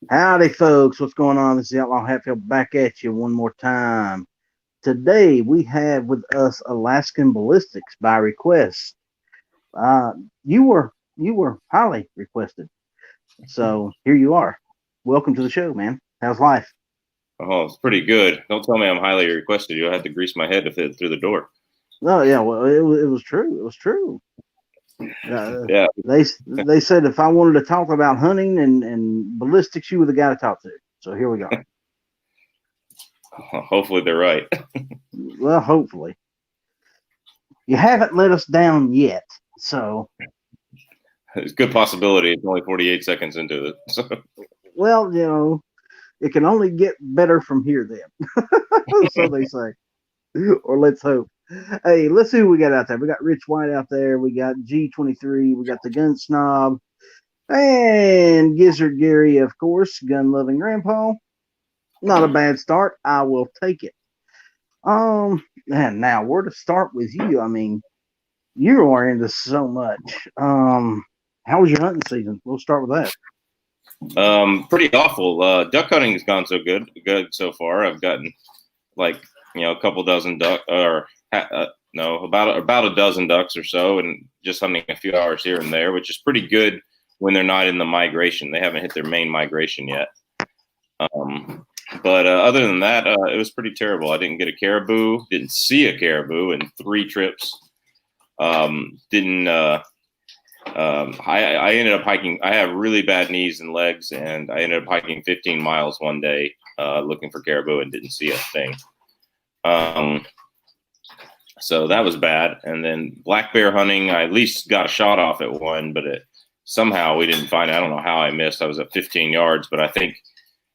Howdy, folks. What's going on? This is Outlaw Hatfield back at you one more time. Today, we have with us Alaskan Ballistics by request. Uh, you were highly requested, so here you are. Welcome to the show, man. How's life? Oh, it's pretty good. Don't tell me I'm highly requested. You'll have to grease my head to fit through the door. Oh yeah, well it was true. It was true. Uh, Yeah, they said if I wanted to talk about hunting and ballistics, you were the guy to talk to. So here we go. hopefully they're right. Well, hopefully you haven't let us down yet. So It's a good possibility. It's only 48 seconds into it. So, well, it can only get better from here then. So they say. Or let's hope. Hey, let's see who we got out there. We got Rich White out there. We got G23. We got the Gun Snob. And Gizzard Gary, of course, gun loving grandpa. Not a bad start. I will take it. And now where to start with you? I mean, you are into so much. How was your hunting season? We'll start with that. pretty awful. Duck hunting has gone so good so far. I've gotten like a couple dozen duck, or no, about a dozen ducks or so, and just hunting a few hours here and there, which is pretty good when they're not in the migration. They haven't hit their main migration yet. But other than that, it was pretty terrible. I didn't get a caribou, didn't see a caribou in 3 trips. Didn't. I ended up hiking. I have really bad knees and legs, and I ended up hiking 15 miles one day looking for caribou and didn't see a thing. So that was bad. And then black bear hunting, I at least got a shot off at one, but somehow we didn't find it. I don't know how I missed. I was at 15 yards, but I think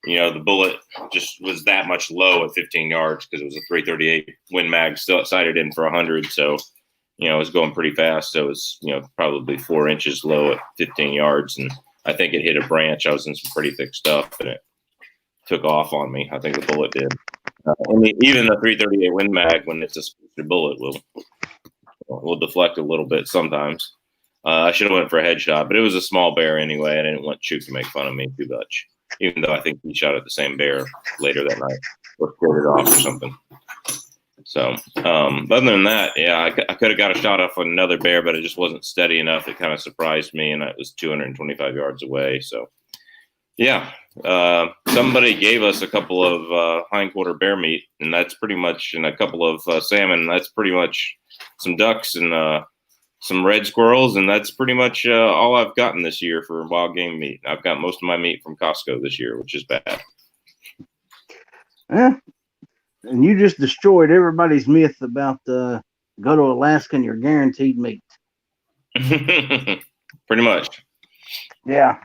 the bullet just was that much low at 15 yards because it was a 338 Win Mag, still sighted in for 100. So, it was going pretty fast. So it was, probably 4 inches low at 15 yards. And I think it hit a branch. I was in some pretty thick stuff and it took off on me. I think the bullet did. Even the 338 Win Mag, when it's a speeder bullet, will deflect a little bit sometimes. I should have went for a headshot, but it was a small bear anyway. I didn't want Chook to make fun of me too much, even though I think he shot at the same bear later that night or scared it off or something. So, other than that, yeah, I could have got a shot off on another bear, but it just wasn't steady enough. It kind of surprised me, and it was 225 yards away. So, yeah, somebody gave us a couple of hindquarter bear meat, and that's pretty much, and a couple of salmon. That's pretty much some ducks and some red squirrels, and that's pretty much all I've gotten this year for wild game meat. I've got most of my meat from Costco this year, which is bad. Yeah. And you just destroyed everybody's myth about go to Alaska and you're guaranteed meat. Pretty much. Yeah.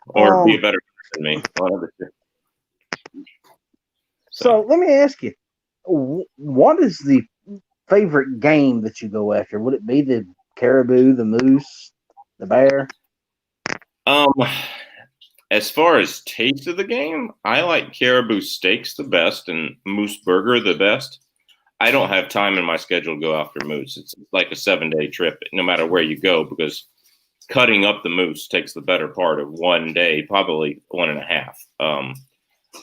Or be a better than me. So let me ask you, what is the favorite game that you go after? Would it be the caribou, the moose, the bear? As far as taste of the game, I like caribou steaks the best and moose burger the best. I don't have time in my schedule to go after moose. It's like a 7-day trip, no matter where you go, because cutting up the moose takes the better part of 1 day, probably 1.5,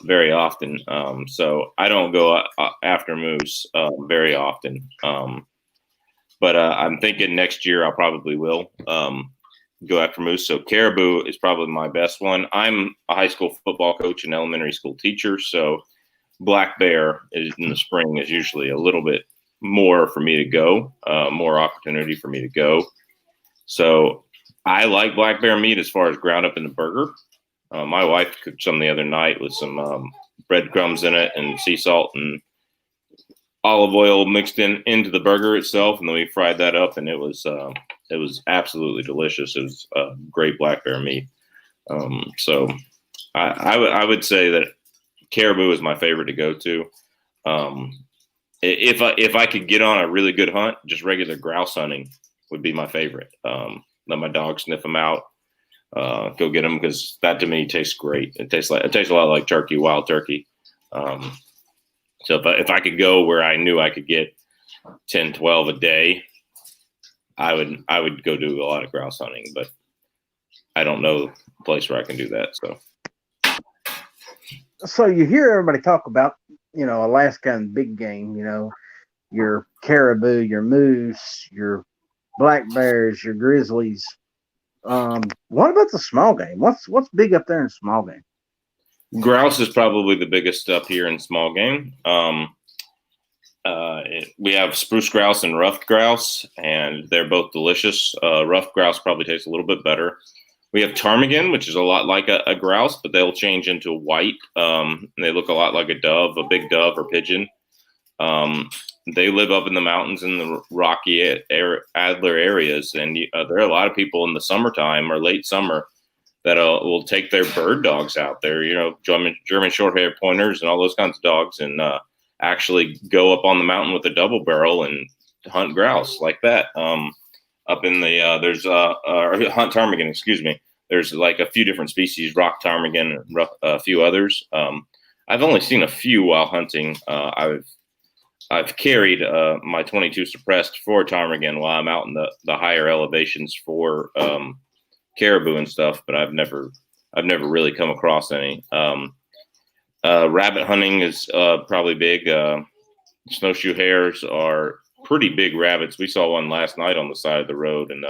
very often. So I don't go after moose very often. But I'm thinking next year I probably will go after moose. So caribou is probably my best one. I'm a high school football coach and elementary school teacher, so black bear in the spring is usually a little bit more for me to go, more opportunity for me to go. So I like black bear meat as far as ground up in the burger. My wife cooked some the other night with some breadcrumbs in it and sea salt and olive oil mixed into the burger itself, and then we fried that up, and it was absolutely delicious. It was great black bear meat. So I would say that caribou is my favorite to go to. If I could get on a really good hunt, just regular grouse hunting would be my favorite. Let my dog sniff them out. Go get them, because that to me tastes great. It tastes a lot like turkey, wild turkey. So if I could go where I knew I could get 10, 12 a day, I would go do a lot of grouse hunting, but I don't know a place where I can do that. So So you hear everybody talk about, Alaskan big game, your caribou, your moose, your black bears, your grizzlies. What about the small game? What's big up there in small game? Grouse is probably the biggest up here in small game. We have spruce grouse and ruffed grouse, and they're both delicious. Ruffed grouse probably tastes a little bit better. We have ptarmigan, which is a lot like a grouse, but they'll change into white. They look a lot like a dove, a big dove or pigeon. They live up in the mountains in the rocky Adler areas, and there are a lot of people in the summertime or late summer that will take their bird dogs out there, German short-haired pointers and all those kinds of dogs, and actually go up on the mountain with a double barrel and hunt grouse like that. Up in the there's hunt ptarmigan, excuse me. There's like a few different species, rock ptarmigan, and a few others. I've only seen a few while hunting. I've carried my 22 suppressed for ptarmigan while I'm out in the higher elevations for caribou and stuff, but I've never really come across any. Rabbit hunting is probably big. Snowshoe hares are pretty big rabbits. We saw one last night on the side of the road, and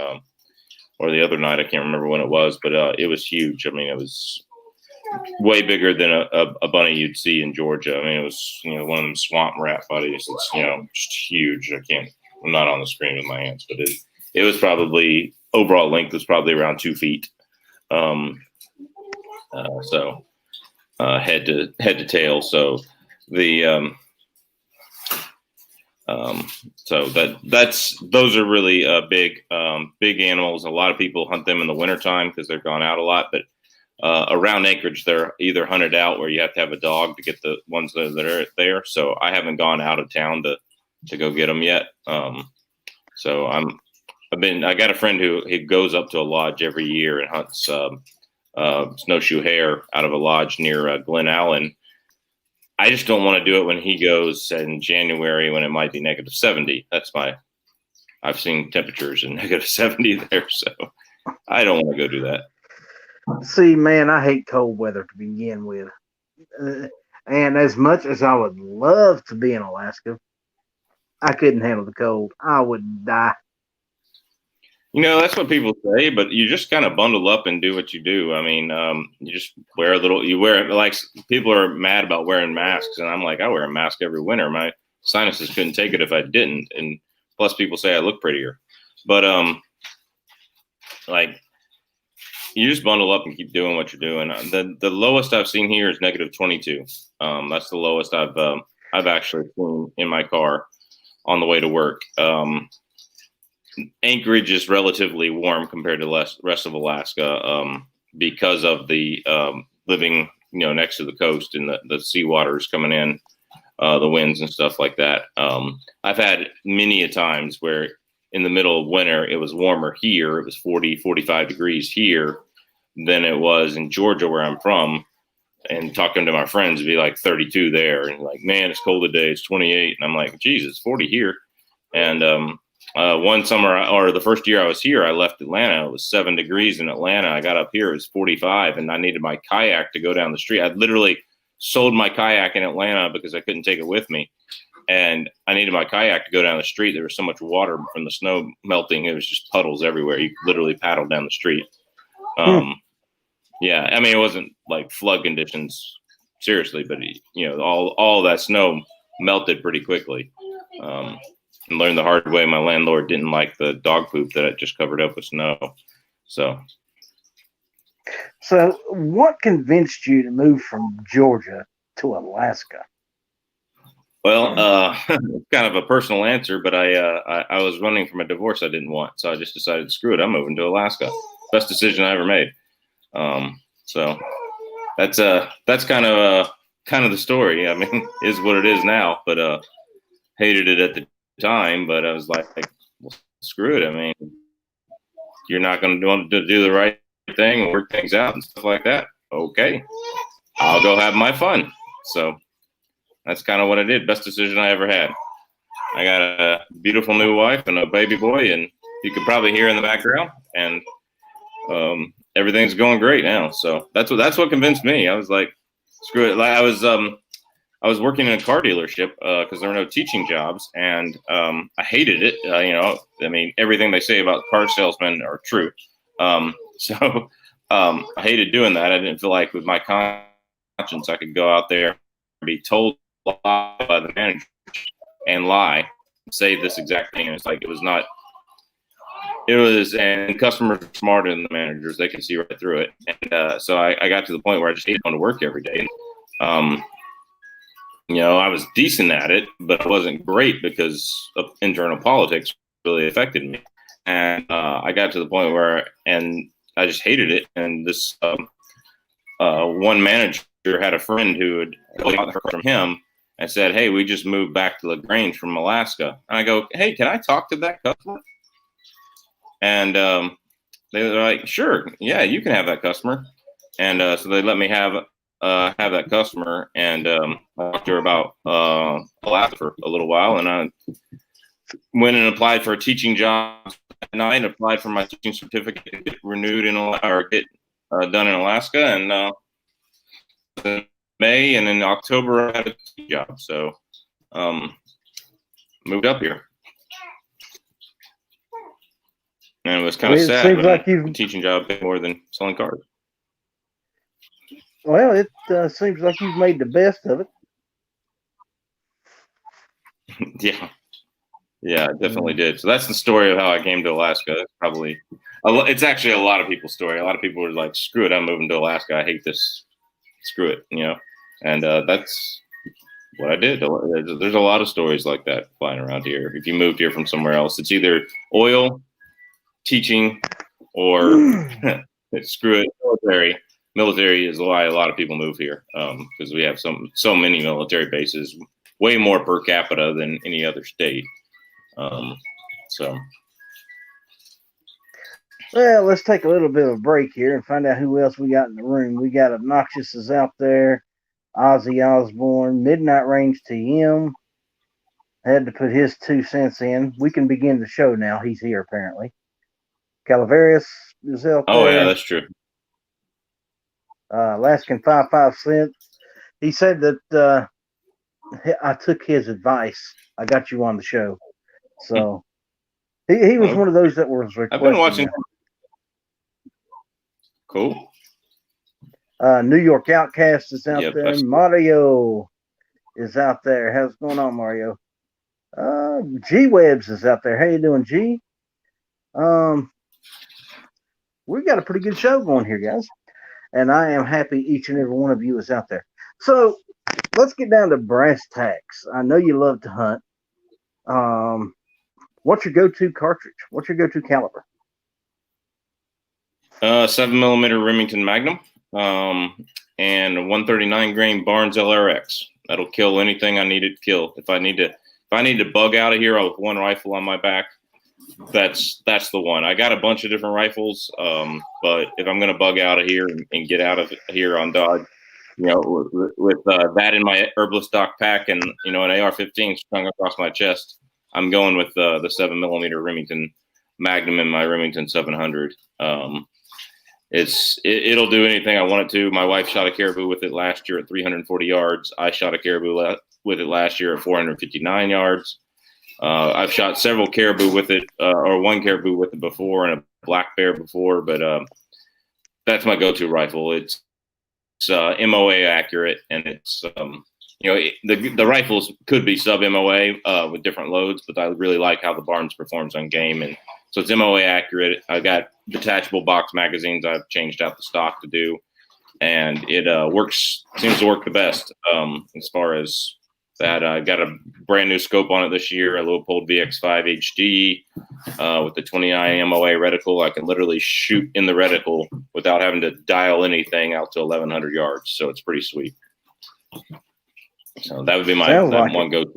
or the other night, I can't remember when it was, but it was huge. I mean, it was way bigger than a bunny you'd see in Georgia. I mean, it was one of them swamp rat buddies. It's just huge. I'm not on the screen with my hands, but it was probably overall length was probably around 2 feet. So head to tail. So the so those are really big animals. A lot of people hunt them in the wintertime because they're gone out a lot, but around acreage, they're either hunted out where you have to have a dog to get the ones that are there. So I haven't gone out of town to go get them yet. So I got a friend who goes up to a lodge every year and hunts snowshoe hare out of a lodge near Glen Allen. I just don't want to do it when he goes in January when it might be -70. I've seen temperatures in -70 there, so I don't want to go do that. See, man, I hate cold weather to begin with. And as much as I would love to be in Alaska, I couldn't handle the cold. I would die. That's what people say, but you just kind of bundle up and do what you do. I mean, you just like people are mad about wearing masks. And I'm like, I wear a mask every winter. My sinuses couldn't take it if I didn't. And plus people say I look prettier, but, like you just bundle up and keep doing what you're doing. The lowest I've seen here is -22. That's the lowest I've actually seen in my car on the way to work. Anchorage is relatively warm compared to the rest of Alaska because of the living, next to the coast and the seawater is coming in, the winds and stuff like that. I've had many a times where in the middle of winter, it was warmer here. It was 40, 45 degrees here than it was in Georgia where I'm from. And talking to my friends, it'd be like 32 there. And like, man, it's cold today. It's 28. And I'm like, geez, it's 40 here. And one summer, or the first year I was here, I left Atlanta. It was 7 degrees in Atlanta. I got up here, it was 45, and I needed my kayak to go down the street. I literally sold my kayak in Atlanta because I couldn't take it with me. And I needed my kayak to go down the street. There was so much water from the snow melting. It was just puddles everywhere. You could literally paddle down the street. Yeah, I mean, it wasn't like flood conditions, seriously, but all that snow melted pretty quickly. And learned the hard way. My landlord didn't like the dog poop that it just covered up with snow. So what convinced you to move from Georgia to Alaska? Well, kind of a personal answer, but I was running from a divorce I didn't want, so I just decided, screw it, I'm moving to Alaska. Best decision I ever made. So that's kind of the story. I mean, is what it is now, but hated it at the time. But I was like, well, screw it. I mean, you're not going to want to do the right thing and work things out and stuff like that. Okay, I'll go have my fun. So that's kind of what I did. Best decision I ever had. I got a beautiful new wife and a baby boy, and you could probably hear in the background. And everything's going great now. So that's what convinced me. I was like, screw it. Like I was working in a car dealership because there were no teaching jobs, and I hated it. I mean, everything they say about car salesmen are true. So I hated doing that. I didn't feel like with my conscience I could go out there and be told by the manager and lie, say this exact thing. And it's like it was not. It was, and customers are smarter than the managers. They can see right through it. And so I got to the point where I just hated going to work every day. I was decent at it, but it wasn't great because of internal politics really affected me. And I got to the point where, and I just hated it. And this one manager had a friend who had got her from him and said, "Hey, we just moved back to LaGrange from Alaska." And I go, "Hey, can I talk to that customer?" And they're like, "Sure, yeah, you can have that customer." And so they let me have that customer, and I talked to her about Alaska for a little while, and I went and applied for a teaching job that night, applied for my teaching certificate to get renewed or get done in Alaska, and in May, and in October I had a teaching job, so moved up here. And it was kind of sad. Seems like you've teaching job paid more than selling cars. Well, it seems like you've made the best of it. Yeah, it definitely did. So that's the story of how I came to Alaska. It's actually a lot of people's story. A lot of people were like, "Screw it, I'm moving to Alaska. I hate this. Screw it," And that's what I did. There's a lot of stories like that flying around here. If you moved here from somewhere else, it's either oil, teaching, or screw it, military is why a lot of people move here, because we have so many military bases, way more per capita than any other state. Well, let's take a little bit of a break here and find out who else we got in the room. We got Obnoxious is out there, Ozzy Osbourne, Midnight Range TM had to put his 2 cents in. We can begin the show now. He's here apparently. Calaveras is out there. Oh yeah, that's true. Alaskan 55 cents. He said that I took his advice. I got you on the show. So he was one of those that was requesting. I've been watching. Cool. New York Outcast is out there. Mario is out there. How's it going on, Mario? G Webs is out there. How you doing, G? We've got a pretty good show going here, guys. And I am happy each and every one of you is out there. So let's get down to brass tacks. I know you love to hunt. What's your go-to cartridge? What's your go-to caliber? 7mm Remington Magnum, and a 139 grain Barnes LRX. That'll kill anything I need it to kill. If I need to bug out of here with one rifle on my back, that's the one. I got a bunch of different rifles, but if I'm gonna bug out of here and get out of here on Dodge, with that in my herbalist stock pack and an AR-15 strung across my chest, I'm going with the 7mm Remington Magnum and my Remington 700. It'll do anything I want it to. My wife shot a caribou with it last year at 340 yards. I shot a caribou with it last year at 459 yards. I've shot several caribou with it, or one caribou with it before, and a black bear before. But that's my go-to rifle. It's MOA accurate, and it's the rifles could be sub MOA with different loads, but I really like how the Barnes performs on game, and so it's MOA accurate. I got detachable box magazines I've changed out the stock to do, and it seems to work the best as far as that. I got a brand new scope on it this year, a Leupold VX5 HD with the 29 MOA reticle. I can literally shoot in the reticle without having to dial anything out to 1,100 yards, so it's pretty sweet. So that would be my one go-to.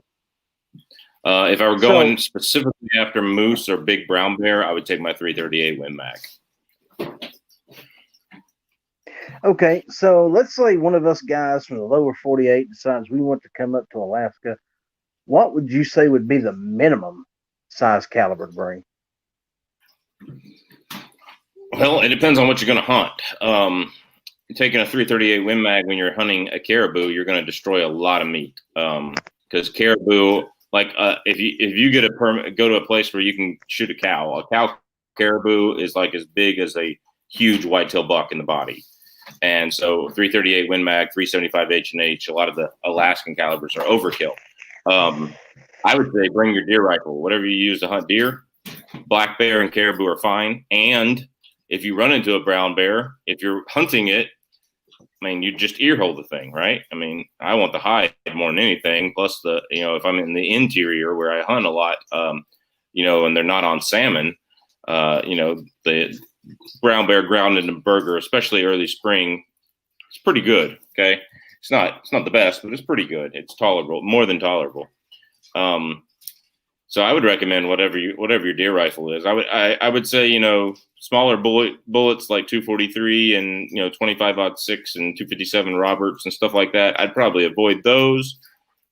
If I were going specifically after moose or big brown bear, I would take my 338 Win Mag. Okay, so let's say one of us guys from the lower 48 decides we want to come up to Alaska. What would you say would be the minimum size caliber to bring? Well, it depends on what you're going to hunt. taking a 338 Win Mag when you're hunting a caribou, you're going to destroy a lot of meat. Because caribou, like if you get a permit, go to a place where you can shoot a cow caribou is like as big as a huge whitetail buck in the body. And so 338 Win Mag, 375 H&H, a lot of the Alaskan calibers are overkill. I would say bring your deer rifle, whatever you use to hunt deer. Black bear and caribou are fine. And if you run into a brown bear, if you're hunting it, I mean, you just ear hold the thing, right? I mean, I want the hide more than anything. Plus if I'm in the interior where I hunt a lot, and they're not on salmon, the brown bear ground in a burger, especially early spring, it's pretty good. Okay. It's not the best, but it's pretty good. It's tolerable, more than tolerable. So I would recommend whatever your deer rifle is. I would say, smaller bullets like 243 and 25-06 and 257 Roberts and stuff like that. I'd probably avoid those.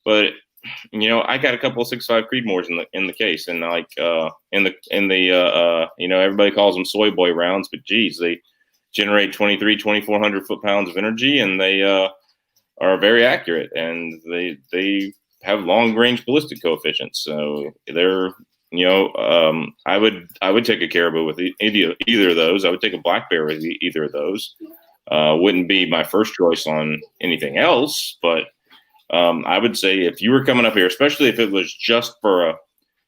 But I got a couple of 6.5 Creedmoors in the case, and everybody calls them soy boy rounds, but geez, they generate 2,400 foot-pounds of energy, and they are very accurate, and they have long range ballistic coefficients. So they're, I would take a caribou with either of those. I would take a black bear with either of those. Wouldn't be my first choice on anything else, but I would say if you were coming up here, especially if it was just for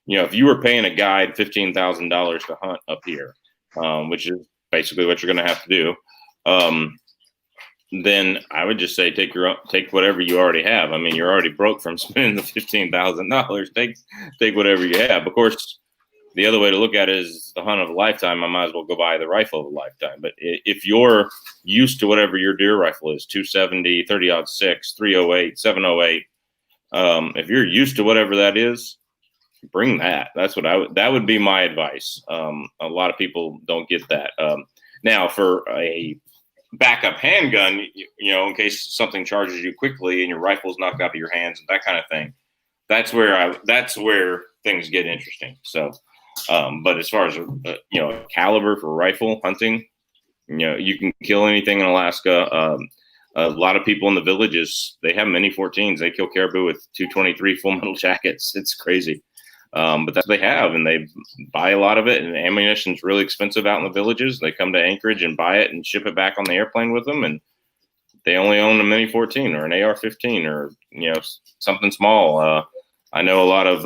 if you were paying a guide $15,000 to hunt up here, which is basically what you're going to have to do, then I would just say take whatever you already have. I mean, you're already broke from spending the $15,000. Take whatever you have. Of course, the other way to look at it is the hunt of a lifetime. I might as well go buy the rifle of a lifetime. But if you're used to whatever your deer rifle is, 270, 30-06, 308, 708, if you're used to whatever that is, bring that. That's what that would be my advice. A lot of people don't get that. Now, for a backup handgun, in case something charges you quickly and your rifle's knocked out of your hands and that kind of thing, that's where things get interesting. So, but as far as caliber for rifle hunting, you can kill anything in Alaska. A lot of people in the villages, they have mini 14s. They kill caribou with 223 full metal jackets. It's crazy. But that's what they have, and they buy a lot of it, and ammunition's really expensive out in the villages. They come to Anchorage and buy it and ship it back on the airplane with them, and they only own a Mini 14 or an AR-15 or, something small. I know a lot of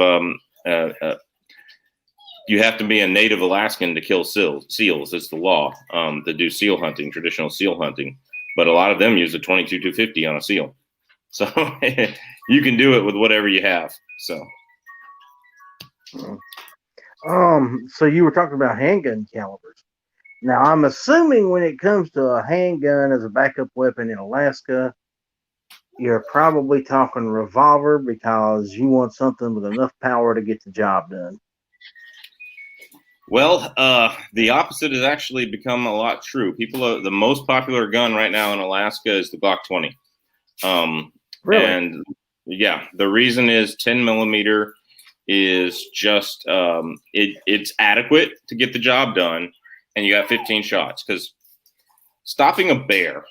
you have to be a native Alaskan to kill seals. It's the law to do seal hunting, traditional seal hunting. But a lot of them use a 22-250 on a seal. So you can do it with whatever you have. So you were talking about handgun calibers. Now, I'm assuming when it comes to a handgun as a backup weapon in Alaska, you're probably talking revolver because you want something with enough power to get the job done. Well, the opposite has actually become a lot true. The most popular gun right now in Alaska is the Glock 20. Really? And yeah, the reason is 10 millimeter is just it's adequate to get the job done, and you got 15 shots. Because stopping a bear,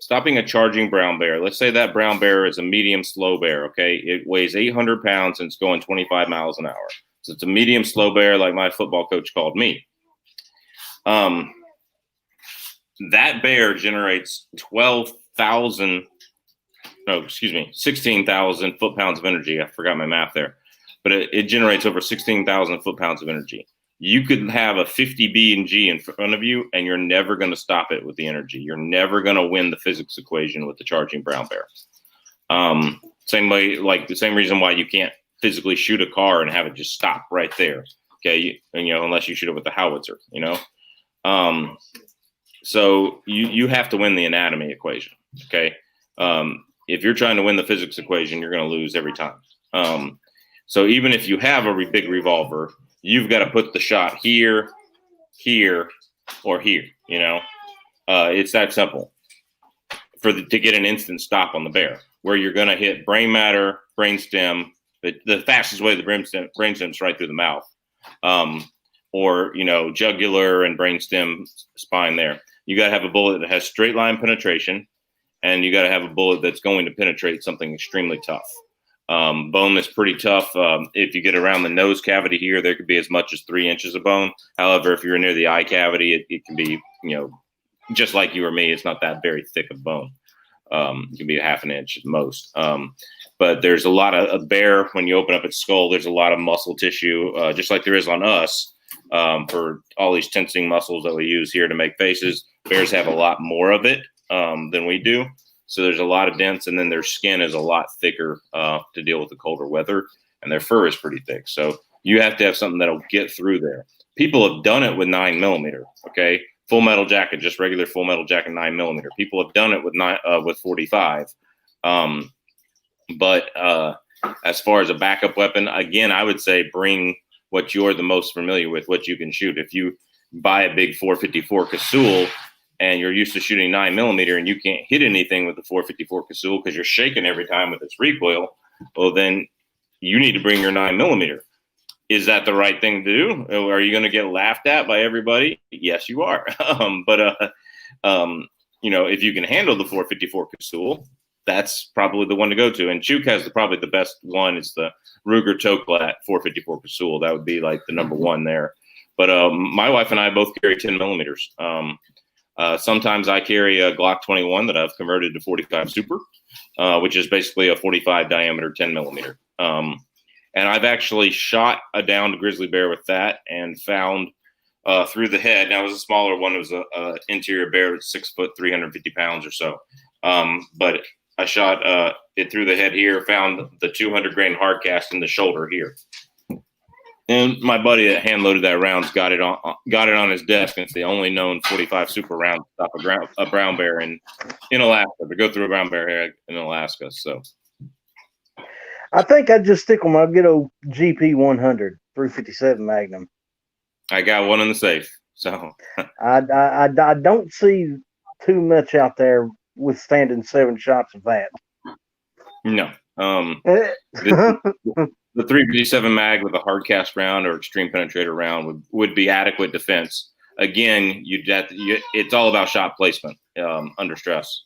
stopping a charging brown bear, let's say that brown bear is a medium slow bear, okay? It weighs 800 pounds and it's going 25 miles an hour. So it's a medium slow bear, like my football coach called me. That bear generates 16,000 foot-pounds of energy. I forgot my math there. But it generates over 16,000 foot-pounds of energy. You could have a 50 B&G in front of you, and you're never going to stop it with the energy. You're never going to win the physics equation with the charging brown bear. Same way, like the same reason why you can't physically shoot a car and have it just stop right there. Okay, unless you shoot it with the howitzer. So you have to win the anatomy equation. Okay, if you're trying to win the physics equation, you're going to lose every time. So even if you have a big revolver, you've got to put the shot here, or here. It's that simple to get an instant stop on the bear, where you're going to hit brain matter, brainstem. The fastest way, the brainstem's right through the mouth, or jugular and brainstem spine there. You got to have a bullet that has straight line penetration, and you got to have a bullet that's going to penetrate something extremely tough. Bone that's pretty tough. If you get around the nose cavity here, there could be as much as 3 inches of bone. However, if you're near the eye cavity, it can be, just like you or me, it's not that very thick of bone. It can be a half an inch at most. But there's a lot of bear, when you open up its skull, there's a lot of muscle tissue, just like there is on us, for all these tensing muscles that we use here to make faces. Bears have a lot more of it than we do. So there's a lot of dents, and then their skin is a lot thicker to deal with the colder weather, and their fur is pretty thick. So you have to have something that'll get through there. People have done it with 9mm, okay? Full metal jacket, just regular full metal jacket, 9mm. People have done it with 45. But as far as a backup weapon, again, I would say bring what you're the most familiar with, what you can shoot. If you buy a big 454 Casull and you're used to shooting 9mm and you can't hit anything with the 454 Casull because you're shaking every time with its recoil, well, then you need to bring your 9mm. Is that the right thing to do? Are you going to get laughed at by everybody? Yes, you are. If you can handle the 454 Casull, that's probably the one to go to. And Chuk has probably the best one. It's the Ruger Toklat 454 Casull. That would be like the number one there. But my wife and I both carry 10mm. Sometimes I carry a Glock 21 that I've converted to 45 Super, which is basically a 45 diameter 10mm. And I've actually shot a downed grizzly bear with that and found through the head. Now, it was a smaller one. It was a interior bear, 6 foot, 350 pounds or so. But I shot it through the head here, found the 200 grain hard cast in the shoulder here. And my buddy that hand loaded that rounds got it on his desk. And it's the only known 45 Super round to stop a brown bear in Alaska, to go through a brown bear here in Alaska. So I think I'd just stick with my good old GP 100 357 Magnum. I got one in the safe. So I don't see too much out there withstanding 7 shots of that. No. The 357 mag with a hard cast round or extreme penetrator round would be adequate defense. Again, it's all about shot placement under stress.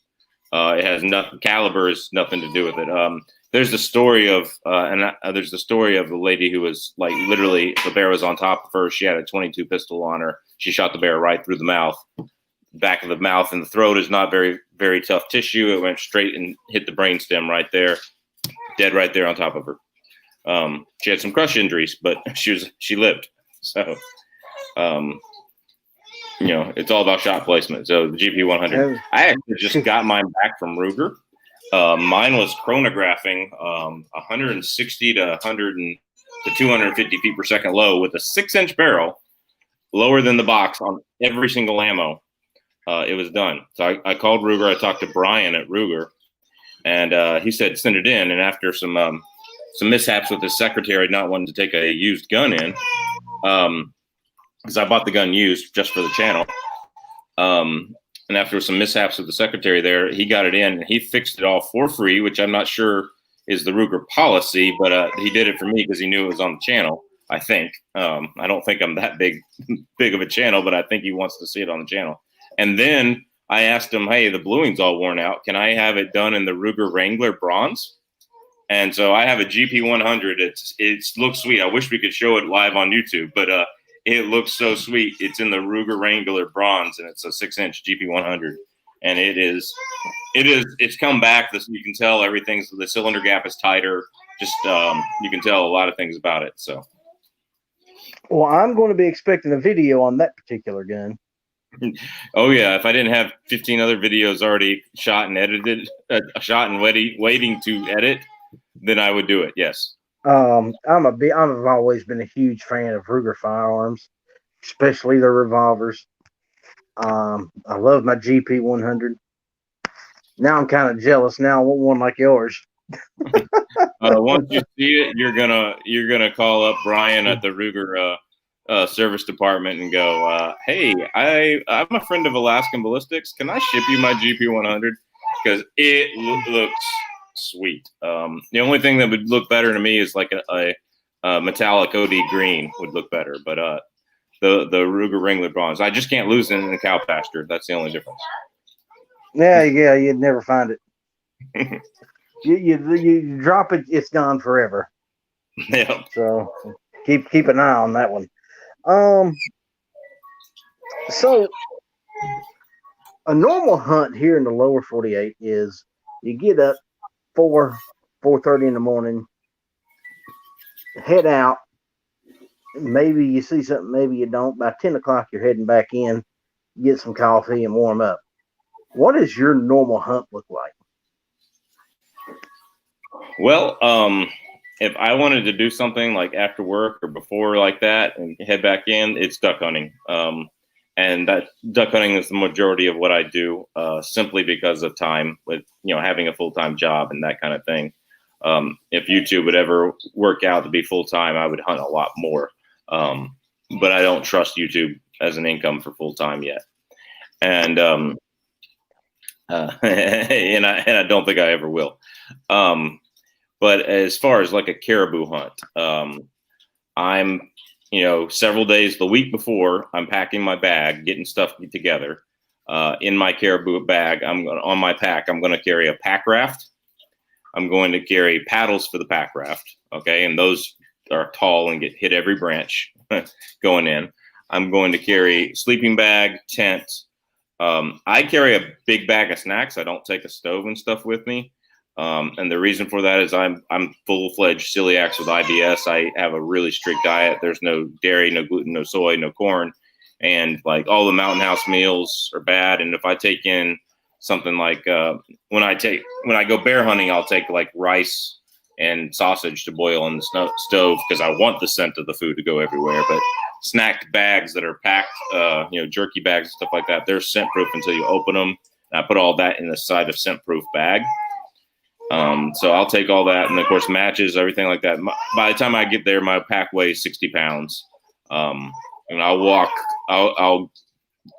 It has caliber is nothing to do with it. There's the story of there's the story of the lady who was like, literally, the bear was on top of her. She had a 22 pistol on her. She shot the bear right through the mouth. Back of the mouth and the throat is not very, very tough tissue. It went straight and hit the brainstem right there, dead right there on top of her. She had some crush injuries, but she lived. So, it's all about shot placement. So the GP 100, I actually just got mine back from Ruger. Mine was chronographing 160 to 250 feet per second low with a 6-inch barrel, lower than the box on every single ammo. It was done. So I called Ruger. I talked to Brian at Ruger, and he said send it in. And after some mishaps with his secretary not wanting to take a used gun in, because I bought the gun used just for the channel. And after some mishaps with the secretary there, he got it in and he fixed it all for free, which I'm not sure is the Ruger policy, but he did it for me because he knew it was on the channel, I think. I don't think I'm that big of a channel, but I think he wants to see it on the channel. And then I asked him, hey, the bluing's all worn out. Can I have it done in the Ruger Wrangler bronze? And so I have a GP 100. It looks sweet. I wish we could show it live on YouTube, but it looks so sweet. It's in the Ruger Wrangler bronze, and it's a 6-inch GP 100. And it's come back. You can tell the cylinder gap is tighter. Just you can tell a lot of things about it. So, well, I'm going to be expecting a video on that particular gun. Oh yeah, if I didn't have 15 other videos already shot and edited, waiting to edit, then I would do it. Yes. I've always been a huge fan of Ruger firearms, especially the revolvers. I love my GP 100. Now I'm kind of jealous. Now I want one like yours. Once you see it, you're gonna call up Brian at the Ruger service department and go, hey, I'm a friend of Alaskan Ballistics. Can I ship you my GP 100? Because it looks sweet. The only thing that would look better to me is like a metallic OD green would look better. But the Ruger Wrangler bronze. I just can't lose it in the cow pasture. That's the only difference. Yeah, you'd never find it. you drop it, it's gone forever. Yeah. So keep an eye on that one. So a normal hunt here in the lower 48 is you get up 4:30 in the morning, head out. Maybe you see something, maybe you don't. By 10 o'clock, you're heading back in, get some coffee, and warm up. What does your normal hunt look like? Well, if I wanted to do something like after work or before like that and head back in, it's duck hunting. And that duck hunting is the majority of what I do, simply because of time with, having a full-time job and that kind of thing. If YouTube would ever work out to be full-time, I would hunt a lot more. But I don't trust YouTube as an income for full-time yet. And, and I don't think I ever will. But as far as like a caribou hunt, I'm, several days the week before, I'm packing my bag, getting stuff together. In my caribou bag, on my pack, I'm going to carry a pack raft. I'm going to carry paddles for the pack raft. Okay. And those are tall and get hit every branch going in. I'm going to carry sleeping bag, tent. I carry a big bag of snacks. I don't take a stove and stuff with me. And the reason for that is I'm full-fledged celiac with IBS. I have a really strict diet. There's no dairy, no gluten, no soy, no corn. And like all the Mountain House meals are bad. And if I take in something like, when I go bear hunting, I'll take like rice and sausage to boil on the stove because I want the scent of the food to go everywhere. But snack bags that are packed, jerky bags and stuff like that, they're scent proof until you open them. And I put all that in the side of scent proof bag. So I'll take all that, and of course matches, everything like that. By the time I get there, my pack weighs 60 pounds. And I'll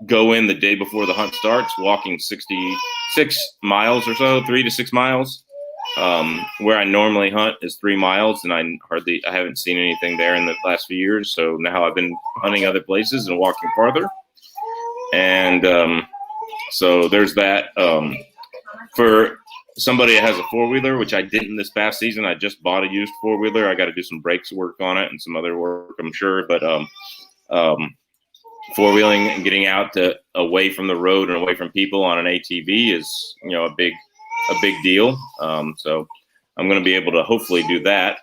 go in the day before the hunt starts, walking 66 miles or so, 3 to 6 miles. Where I normally hunt is 3 miles, and I haven't seen anything there in the last few years. So now I've been hunting other places and walking farther. And, so there's that, for somebody that has a four-wheeler, which I didn't this past season. I just bought a used four-wheeler. I got to do some brakes work on it and some other work, I'm sure. But four-wheeling and getting out away from the road and away from people on an ATV is, a big deal. So I'm going to be able to hopefully do that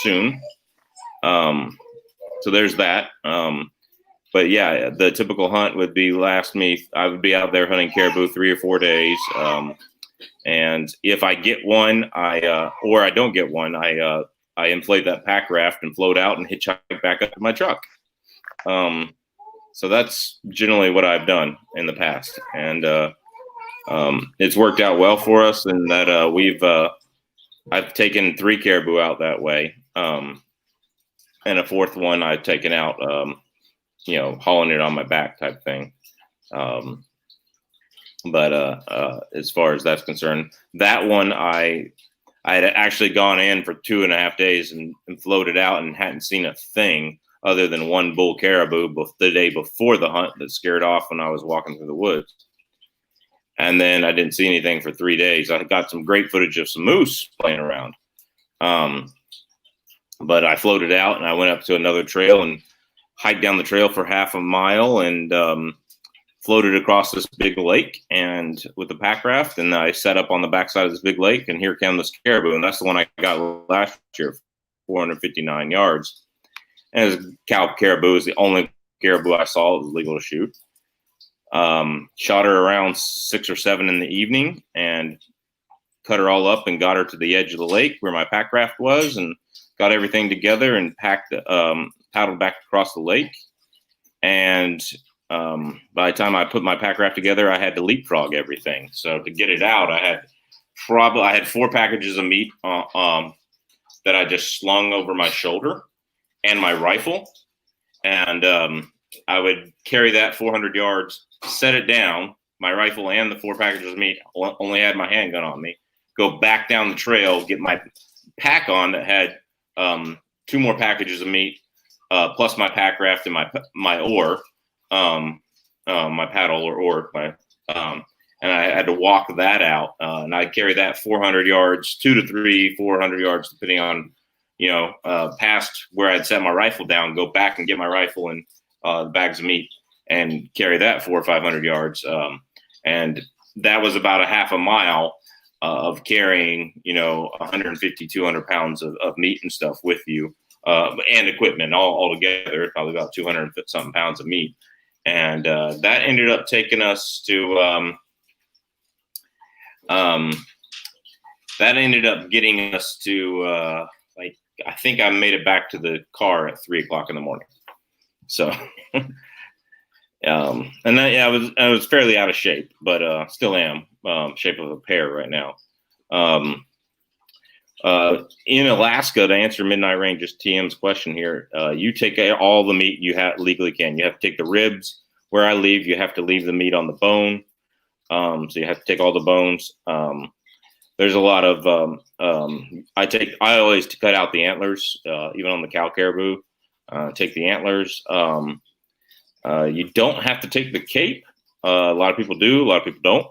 soon. So there's that. But yeah, the typical hunt would be I would be out there hunting caribou 3 or 4 days. And if I get one, or I don't get one, I inflate that pack raft and float out and hitchhike back up to my truck. So that's generally what I've done in the past. And it's worked out well for us in that I've taken 3 caribou out that way. And a 4th one I've taken out, hauling it on my back type thing. But as far as that's concerned, that one I had actually gone in for 2.5 days and floated out and hadn't seen a thing other than one bull caribou the day before the hunt that scared off when I was walking through the woods. And then I didn't see anything for 3 days. I got some great footage of some moose playing around. But I floated out and I went up to another trail and hiked down the trail for half a mile and floated across this big lake and with the pack raft, and I set up on the backside of this big lake, and here came this caribou, and that's the one I got last year, 459 yards. And this cow caribou is the only caribou I saw that was legal to shoot. Shot her around 6 or 7 in the evening and cut her all up and got her to the edge of the lake where my pack raft was, and got everything together and paddled back across the lake. And by the time I put my pack raft together, I had to leapfrog everything. So to get it out, I had 4 packages of meat that I just slung over my shoulder and my rifle. And I would carry that 400 yards, set it down, my rifle and the 4 packages of meat, only had my handgun on me, go back down the trail, get my pack on that had 2 more packages of meat, plus my pack raft and my oar, my paddle or oar, and I had to walk that out, and I carried that 400 yards, 400 yards, depending on, past where I'd set my rifle down, go back and get my rifle and bags of meat and carry that 400 or 500 yards. And that was about a half a mile of carrying, 150, 200 pounds of meat and stuff with you, and equipment all together, probably about 200 something pounds of meat. And that ended up taking us to, that ended up getting us to, I think I made it back to the car at 3:00 in the morning. So, and then, I was fairly out of shape, but still am shape of a pear right now. In Alaska, to answer Midnight Rain, just TM's question here, you take all the meat you legally can. You have to take the ribs. Where I leave, you have to leave the meat on the bone. So you have to take all the bones. There's a lot of I always cut out the antlers, even on the cow caribou. Take the antlers. You don't have to take the cape. A lot of people do. A lot of people don't.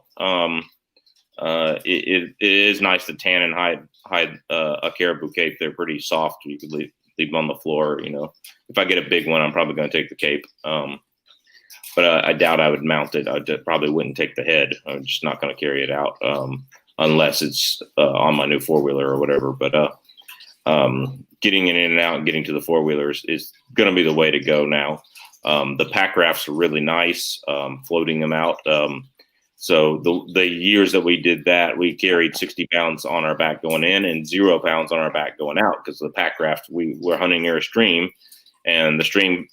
It is nice to tan and hide a caribou cape. They're pretty soft. You could leave them on the floor. If I get a big one, I'm probably going to take the cape. But I doubt I would mount it. I probably wouldn't take the head. I'm just not going to carry it out unless it's on my new 4-wheeler or whatever. But getting it in and out and getting to the 4-wheelers is going to be the way to go now. The pack rafts are really nice, floating them out. So the years that we did that, we carried 60 pounds on our back going in and 0 pounds on our back going out, because the pack raft, we were hunting near a stream, and the stream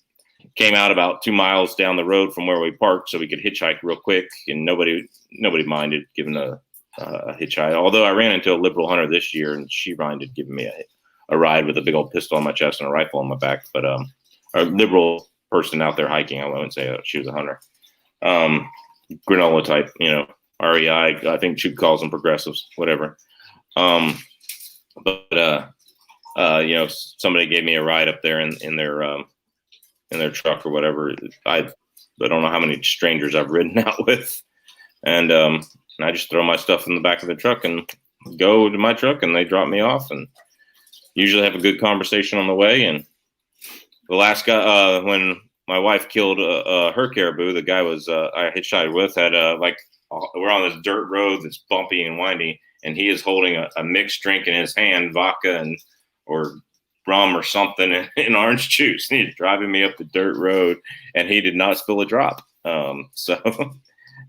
came out about 2 miles down the road from where we parked, so we could hitchhike real quick, and nobody minded giving a hitchhike. Although I ran into a liberal hunter this year, and she minded giving me a ride with a big old pistol on my chest and a rifle on my back. But a liberal person out there hiking, I wouldn't say she was a hunter. Granola type, REI. I think she calls them progressives, whatever. Somebody gave me a ride up there in their truck or whatever. I don't know how many strangers I've ridden out with, and I just throw my stuff in the back of the truck and go to my truck, and they drop me off, and usually have a good conversation on the way. And the last guy, when my wife killed her caribou, the guy I hitchhiked with had we're on this dirt road that's bumpy and windy, and he is holding a mixed drink in his hand, vodka or rum or something, in orange juice. And he's driving me up the dirt road, and he did not spill a drop. So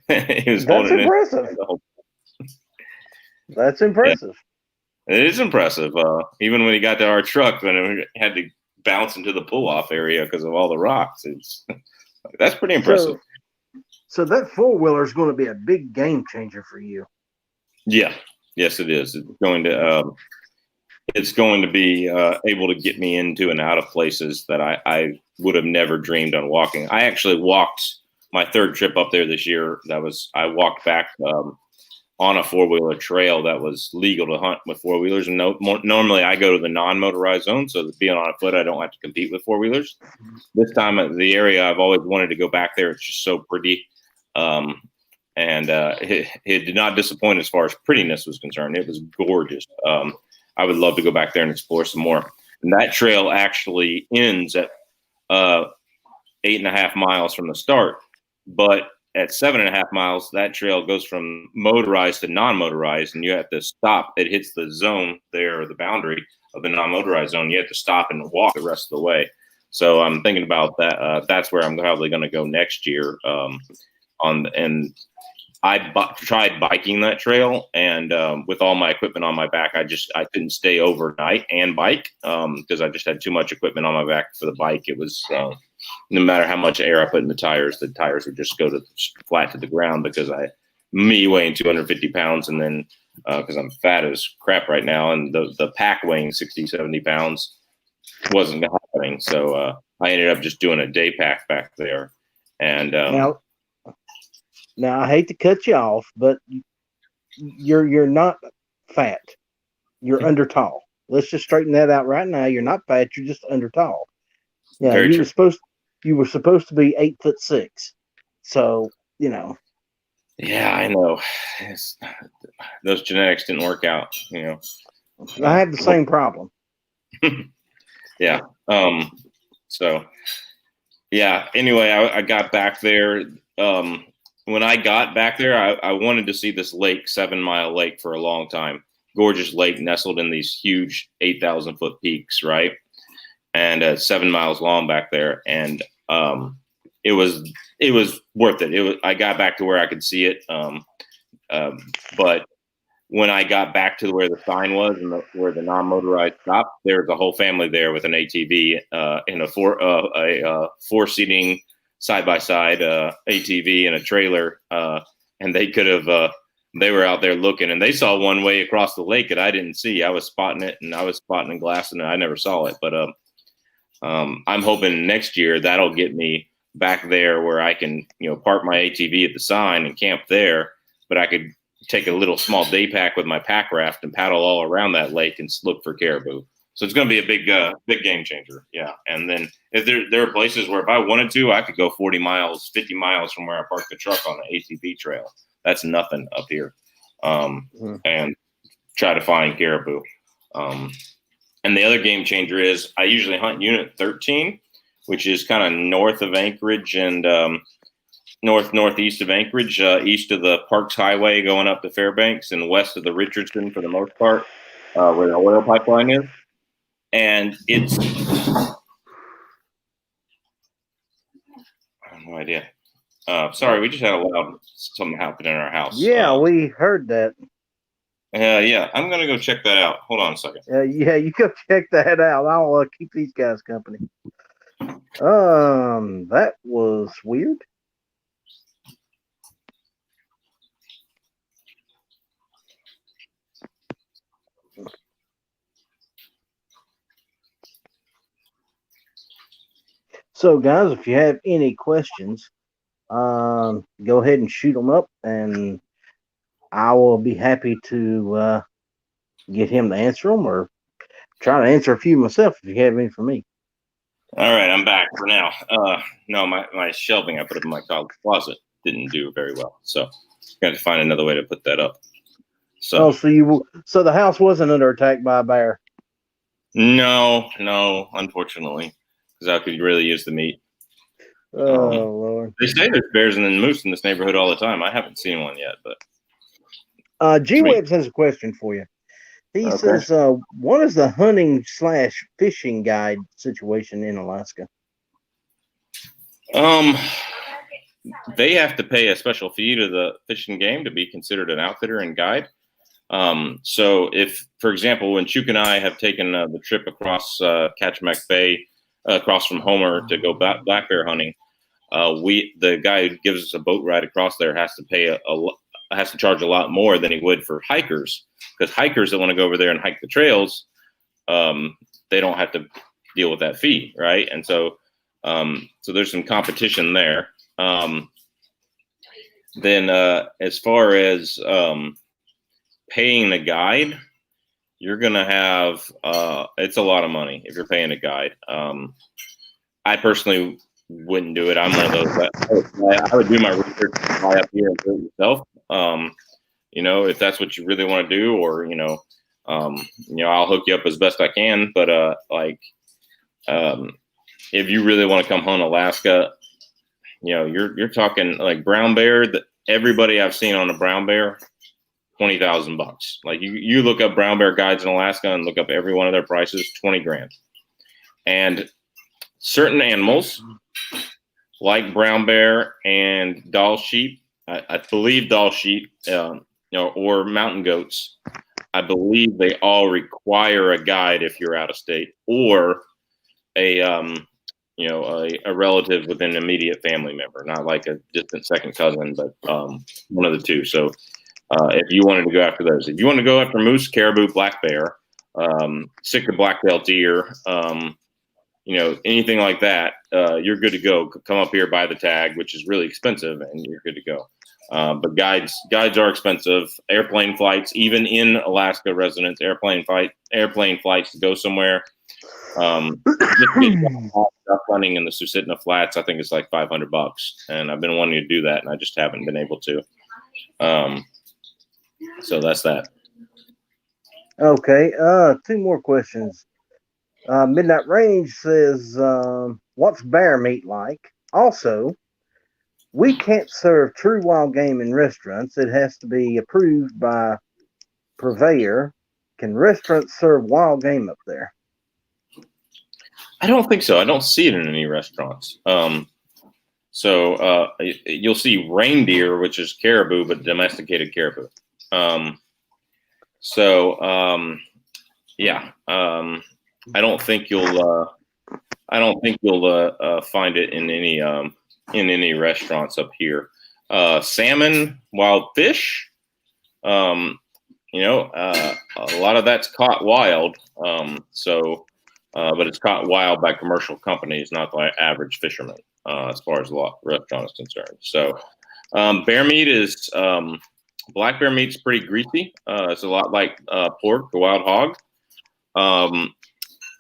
he was holding impressive. That's impressive. Yeah, it is impressive. Even when he got to our truck, when we had to bounce into the pull-off area because of all the rocks, that's pretty impressive. So that 4-wheeler is going to be a big game changer for you. Yeah. Yes, it is. It's going to be able to get me into and out of places that I would have never dreamed on walking. I actually walked my 3rd trip up there this year. I walked back on a 4-wheeler trail that was legal to hunt with 4-wheelers. And normally I go to the non-motorized zone, so being on foot, I don't have to compete with 4-wheelers. This time at the area, I've always wanted to go back there. It's just so pretty. It did not disappoint as far as prettiness was concerned. It was gorgeous. I would love to go back there and explore some more. And that trail actually ends at 8.5 miles from the start. But at 7.5 miles, that trail goes from motorized to non-motorized, and you have to stop. It hits the zone there, the boundary of the non-motorized zone. You have to stop and walk the rest of the way. So I'm thinking about that. That's where I'm probably going to go next year. I tried biking that trail, and with all my equipment on my back, I couldn't stay overnight and bike because I just had too much equipment on my back for the bike. It was no matter how much air I put in the tires would just go flat to the ground because me weighing 250 pounds, and then because I'm fat as crap right now, and the pack weighing 60, 70 pounds wasn't happening. So I ended up just doing a day pack back there, and Now I hate to cut you off, but you're not fat. You're under tall. Let's just straighten that out right now. You're not fat. You're just under tall. Yeah, Very true. you were supposed to be 8'6", so you know. Yeah, I know. It's, those genetics didn't work out. I have the same problem. Yeah. So yeah. Anyway, I got back there. When I got back there, I wanted to see this lake, 7 Mile Lake, for a long time. Gorgeous lake nestled in these huge 8,000-foot peaks, right? And 7 miles long back there. And it was worth it. I got back to where I could see it. But when I got back to where the sign was and where the non-motorized stopped, there was a whole family there with an ATV in a four-seating side-by-side ATV and a trailer, and they could have. They were out there looking, and they saw one way across the lake that I didn't see. I was spotting it, and I was spotting and glassing it. I never saw it, but I'm hoping next year that'll get me back there where I can, park my ATV at the sign and camp there, but I could take a little small day pack with my pack raft and paddle all around that lake and look for caribou. So it's going to be a big game changer. Yeah. And then if there are places where if I wanted to, I could go 40 miles, 50 miles from where I parked the truck on an ATV trail. That's nothing up here. And try to find caribou. And the other game changer is I usually hunt unit 13, which is kind of north of Anchorage and northeast of Anchorage, east of the Parks Highway going up to Fairbanks, and west of the Richardson for the most part, where the oil pipeline is. And it's, I have no idea. Sorry, we just had a loud something happen in our house. Yeah, we heard that. Yeah, I'm gonna go check that out. Hold on a second. Yeah, you go check that out. I'll keep these guys company. That was weird. So, guys, if you have any questions, go ahead and shoot them up, and I will be happy to get him to answer them, or try to answer a few myself if you have any for me. All right, I'm back for now. No, my shelving I put up in my closet didn't do very well, so got to find another way to put that up. So, so the house wasn't under attack by a bear? No, unfortunately, because I could really use the meat. Oh Lord! They say there's bears and moose in this neighborhood all the time. I haven't seen one yet, but G-Webs has a question for you. He says, "What is the hunting/fishing guide situation in Alaska?" They have to pay a special fee to the Fish and Game to be considered an outfitter and guide. So if, for example, when Chuck and I have taken the trip across Kachemak Bay, across from Homer to go black bear hunting, the guy who gives us a boat ride across there has to pay has to charge a lot more than he would for hikers, because hikers that want to go over there and hike the trails, they don't have to deal with that fee, right? And so there's some competition there. Then as far as paying a guide, you're going to have it's a lot of money if you're paying a guide. I personally wouldn't do it. I'm one of those. I would do my research and fly up here and do it yourself. If that's what you really want to do, or I'll hook you up as best I can. But if you really want to come hunt Alaska, you're talking like brown bear. Everybody I've seen on a brown bear, $20,000. Like you look up brown bear guides in Alaska and look up every one of their prices, $20,000. And certain animals like brown bear and Dall sheep, I believe Dall sheep, or mountain goats, I believe they all require a guide if you're out of state, or a relative with an immediate family member, not like a distant second cousin, but one of the two. So if you wanted to go after those, if you want to go after moose, caribou, black bear, stick to black-tailed deer, anything like that, you're good to go. Come up here, buy the tag, which is really expensive, and you're good to go. But guides are expensive. Airplane flights, even in Alaska residents, airplane flights to go somewhere Just getting duck hunting in the Susitna Flats, I think it's like $500, and I've been wanting to do that, and I just haven't been able to. So that's that. Okay. Two more questions. Midnight Range says, "What's bear meat like?" Also, we can't serve true wild game in restaurants. It has to be approved by purveyor. Can restaurants serve wild game up there? I don't think so. I don't see it in any restaurants. So you'll see reindeer, which is caribou, but domesticated caribou. Yeah. I don't think you'll find it in any restaurants up here. Salmon, wild fish. A lot of that's caught wild. But it's caught wild by commercial companies, not by average fishermen, as far as the restaurant is concerned. So, bear meat is black bear meat's pretty greasy. It's a lot like pork, the wild hog.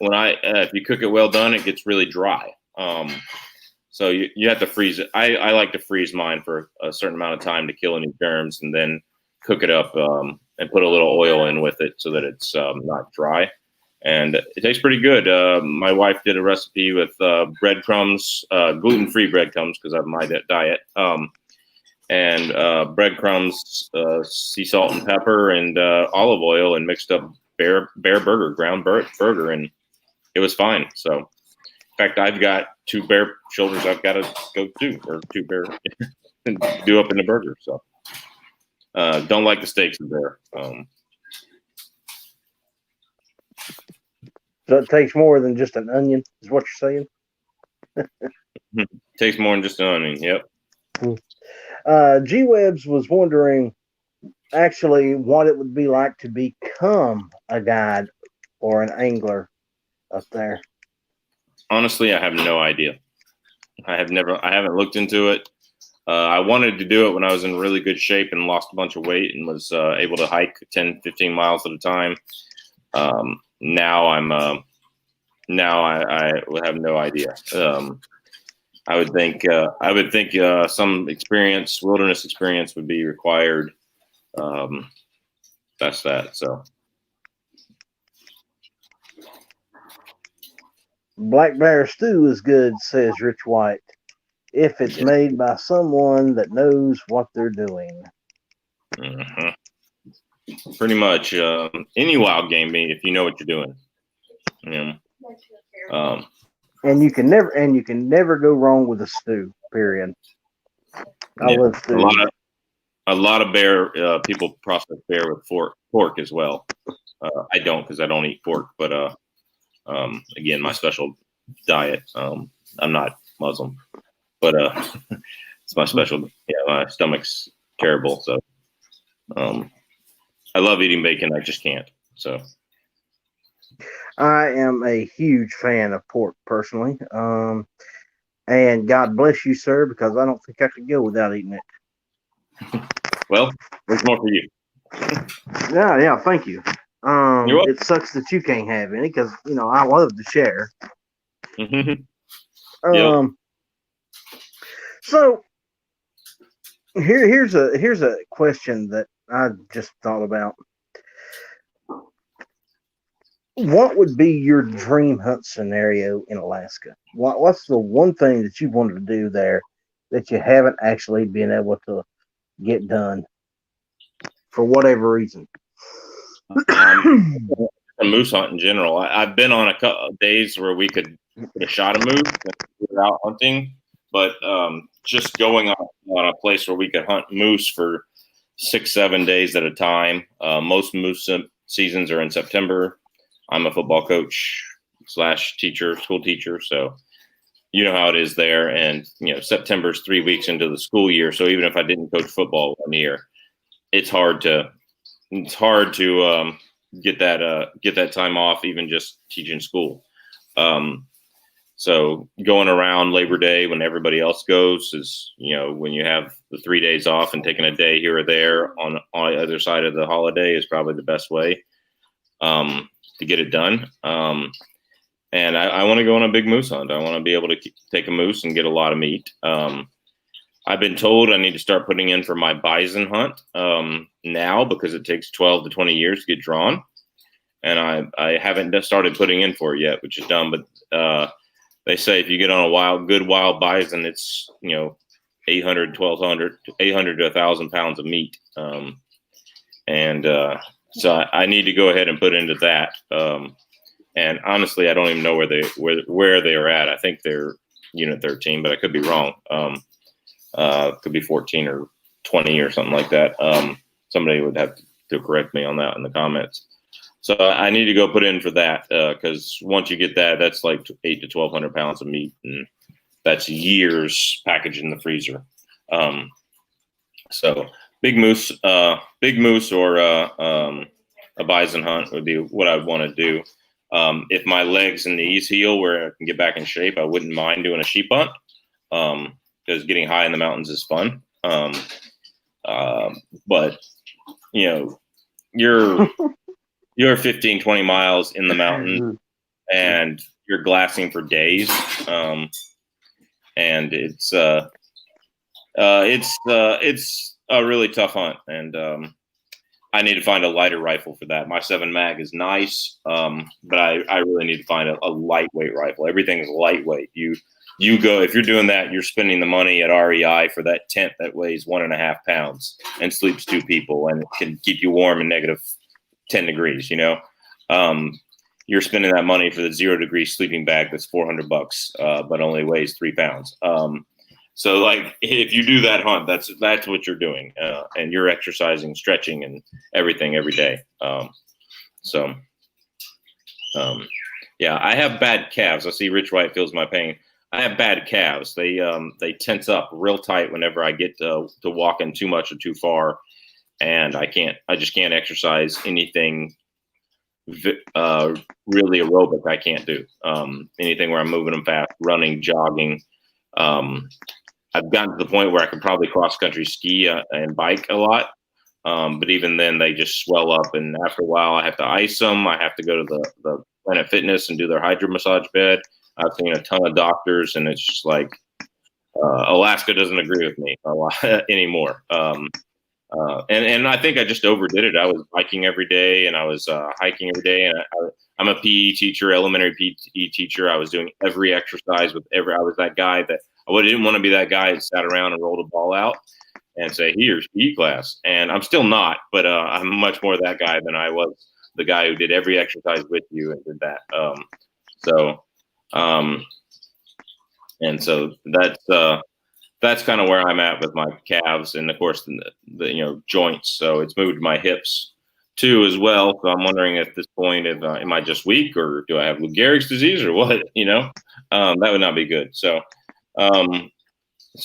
If you cook it well done, it gets really dry. So you have to freeze it. I like to freeze mine for a certain amount of time to kill any germs, and then cook it up and put a little oil in with it so that it's not dry. And it tastes pretty good. My wife did a recipe with breadcrumbs, gluten-free breadcrumbs because I have my diet, and breadcrumbs, sea salt and pepper, and olive oil, and mixed up bear burger, ground burger, and it was fine. So, in fact, I've got 2 bear shoulders I've got to go to, or 2 bear and do up in the burger. So, don't like the steaks of bear. So it takes more than just an onion, is what you're saying? Takes more than just an onion. Yep. G-Webs was wondering actually what it would be like to become a guide or an angler up there. Honestly, I have no idea. I haven't looked into it. I wanted to do it when I was in really good shape and lost a bunch of weight and was able to hike 10, 15 miles at a time. Now I would have no idea. I would think some wilderness experience would be required. That's that. So Black bear stew is good, says Rich White, if it's made by someone that knows what they're doing. Mm-hmm. Pretty much any wild game meat, if you know what you're doing. And you can never go wrong with a stew. Period. I love stew. A lot of bear people process bear with pork as well. I don't, because I don't eat pork, but again, my special diet. I'm not Muslim, but it's my special. Yeah, my stomach's terrible, so I love eating bacon. I just can't. So I am a huge fan of pork personally. And God bless you, sir, because I don't think I could go without eating it. Well, there's more for you. Yeah, thank you. It sucks that you can't have any because I love to share. Yep. So here's a question that I just thought about. What would be your dream hunt scenario in Alaska? What's the one thing that you wanted to do there that you haven't actually been able to get done for whatever reason? A moose hunt in general. I've been on a couple of days where we could get a shot of moose without hunting, but just going on a place where we could hunt moose for 6-7 days at a time. Most moose seasons are in September. I'm a football coach / school teacher, so you know how it is there. And September's 3 weeks into the school year, so even if I didn't coach football 1 year, it's hard to get that time off, even just teaching school. So going around Labor Day when everybody else goes is, when you have the 3 days off and taking a day here or there on the other side of the holiday is probably the best way to get it done. and I want to go on a big moose hunt. I want to be able to take a moose and get a lot of meat. I've been told I need to start putting in for my bison hunt now because it takes 12 to 20 years to get drawn. And I haven't started putting in for it yet, which is dumb. But they say if you get on a good wild bison, it's, 800, 1,200, 800 to 1,000 pounds of meat. So I need to go ahead and put into that. And honestly, I don't even know where they are at. I think they're unit 13, but I could be wrong. Could be 14 or 20 or something like that. Somebody would have to correct me on that in the comments. So I need to go put in for that because once you get that, that's like 800 to 1,200 pounds of meat, and that's years packaged in the freezer. So big moose or a bison hunt would be what I want to do. If my legs and knees heal where I can get back in shape, I wouldn't mind doing a sheep hunt because getting high in the mountains is fun. But you're 15, 20 miles in the mountains and you're glassing for days. And it's a really tough hunt. And I need to find a lighter rifle for that. My 7 mag is nice, but I really need to find a lightweight rifle. Everything is lightweight. You go, if you're doing that, you're spending the money at REI for that tent that weighs 1.5 pounds and sleeps 2 people and can keep you warm in negative 10 degrees. You're spending that money for the 0 degree sleeping bag that's $400, but only weighs 3 pounds. So like if you do that hunt, that's what you're doing, and you're exercising, stretching, and everything every day. Yeah, I have bad calves. I see Rich White feels my pain. I have bad calves. They tense up real tight whenever I get to walking too much or too far, and I just can't exercise anything really aerobic. I can't do anything where I'm moving them fast, running, jogging. I've gotten to the point where I could probably cross country ski and bike a lot. But even then they just swell up, and after a while I have to ice them. I have to go to the Planet Fitness and do their hydro massage bed. I've seen a ton of doctors, and it's just like Alaska doesn't agree with me a lot anymore. And I think I just overdid it. I was biking every day, and I was hiking every day, and I'm a PE teacher, elementary PE teacher. I was doing every exercise I was that guy that I didn't want to be that guy that sat around and rolled a ball out and say, here's PE class. And I'm still not, but I'm much more that guy than I was the guy who did every exercise with you and did that. And so that's kind of where I'm at with my calves, and of course the joints. So it's moved my hips too as well. So I'm wondering at this point, if am I just weak, or do I have Lou Gehrig's disease, or what? That would not be good. So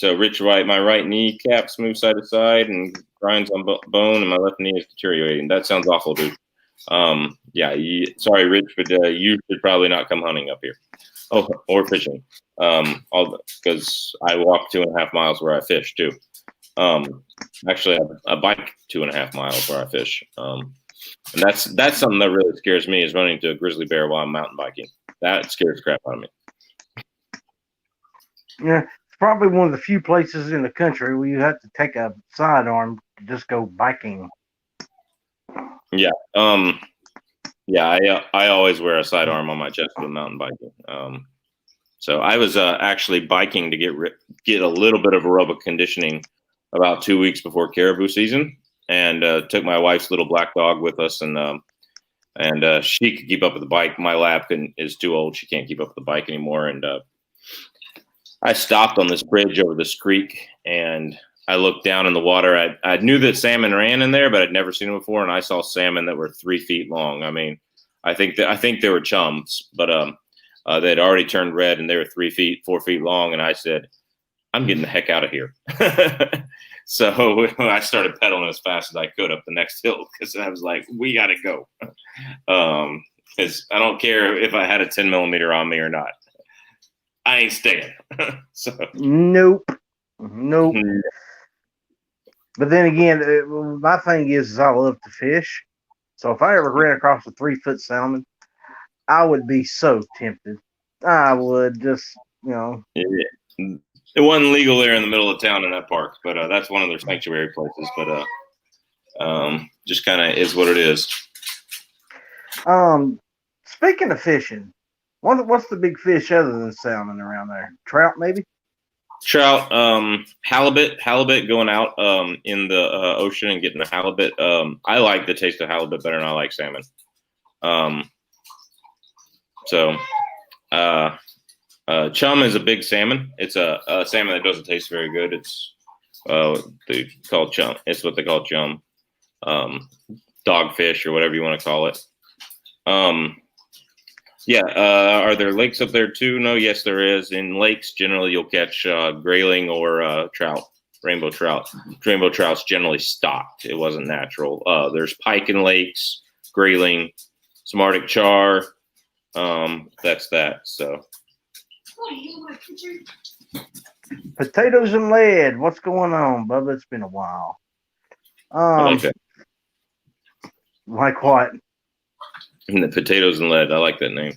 Rich White, my right knee caps move side to side and grinds on bone, and my left knee is deteriorating. That sounds awful, dude. Sorry, Rich, but you should probably not come hunting up here. Oh, or fishing. Because I walk 2.5 miles where I fish too. Actually, I bike 2.5 miles where I fish. And that's something that really scares me, is running into a grizzly bear while I'm mountain biking. That scares the crap out of me. Yeah, it's probably one of the few places in the country where you have to take a sidearm to just go biking. Yeah. I always wear a sidearm on my chest with mountain biking. So I was actually biking to get a little bit of aerobic conditioning about 2 weeks before caribou season, and took my wife's little black dog with us, and she could keep up with the bike. My lab is too old; she can't keep up with the bike anymore. And I stopped on this bridge over this creek, and I looked down in the water. I knew that salmon ran in there, but I'd never seen them before, and I saw salmon that were 3 feet long. I mean, I think they were chums, but they'd already turned red, and they were 4 feet long. And I said, I'm getting the heck out of here. So I started pedaling as fast as I could up the next hill, because I was like, we got to go. Because I don't care if I had a 10 millimeter on me or not. I ain't staying. So Nope. But then again, my thing is I love to fish. So if I ever ran across a 3-foot salmon, I would be so tempted. I would just, you know. It wasn't legal there in the middle of town in that park, but that's one of their sanctuary places. But just kind of is what it is. Speaking of fishing, what's the big fish other than salmon around there? Trout, maybe? Trout, halibut going out in the ocean and getting a halibut. I like the taste of halibut better than I like salmon. Chum is a big salmon. It's a salmon that doesn't taste very good. It's they call chum. It's what they call chum, dogfish or whatever you want to call it. Are there lakes up there too? No, yes, there is. In lakes, generally you'll catch grayling or trout, rainbow trout. Rainbow trout's generally stocked. It wasn't natural. There's pike in lakes, grayling, some Arctic char. That's that. So. Potatoes and lead. What's going on, Bubba? It's been a while. I like that. Like what? And the potatoes and lead. I like that name.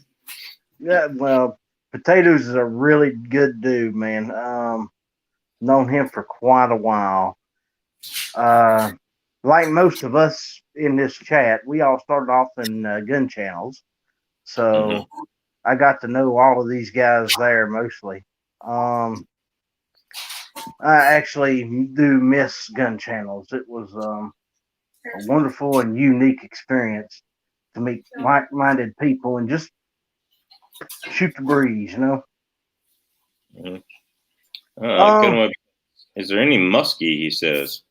Yeah, well, Potatoes is a really good dude, man. Known him for quite a while. Like most of us in this chat, we all started off in gun channels. So I got to know all of these guys there mostly. I actually do miss gun channels. It was a wonderful and unique experience to meet like-minded people and just shoot the breeze, you know. Is there any muskie? He says.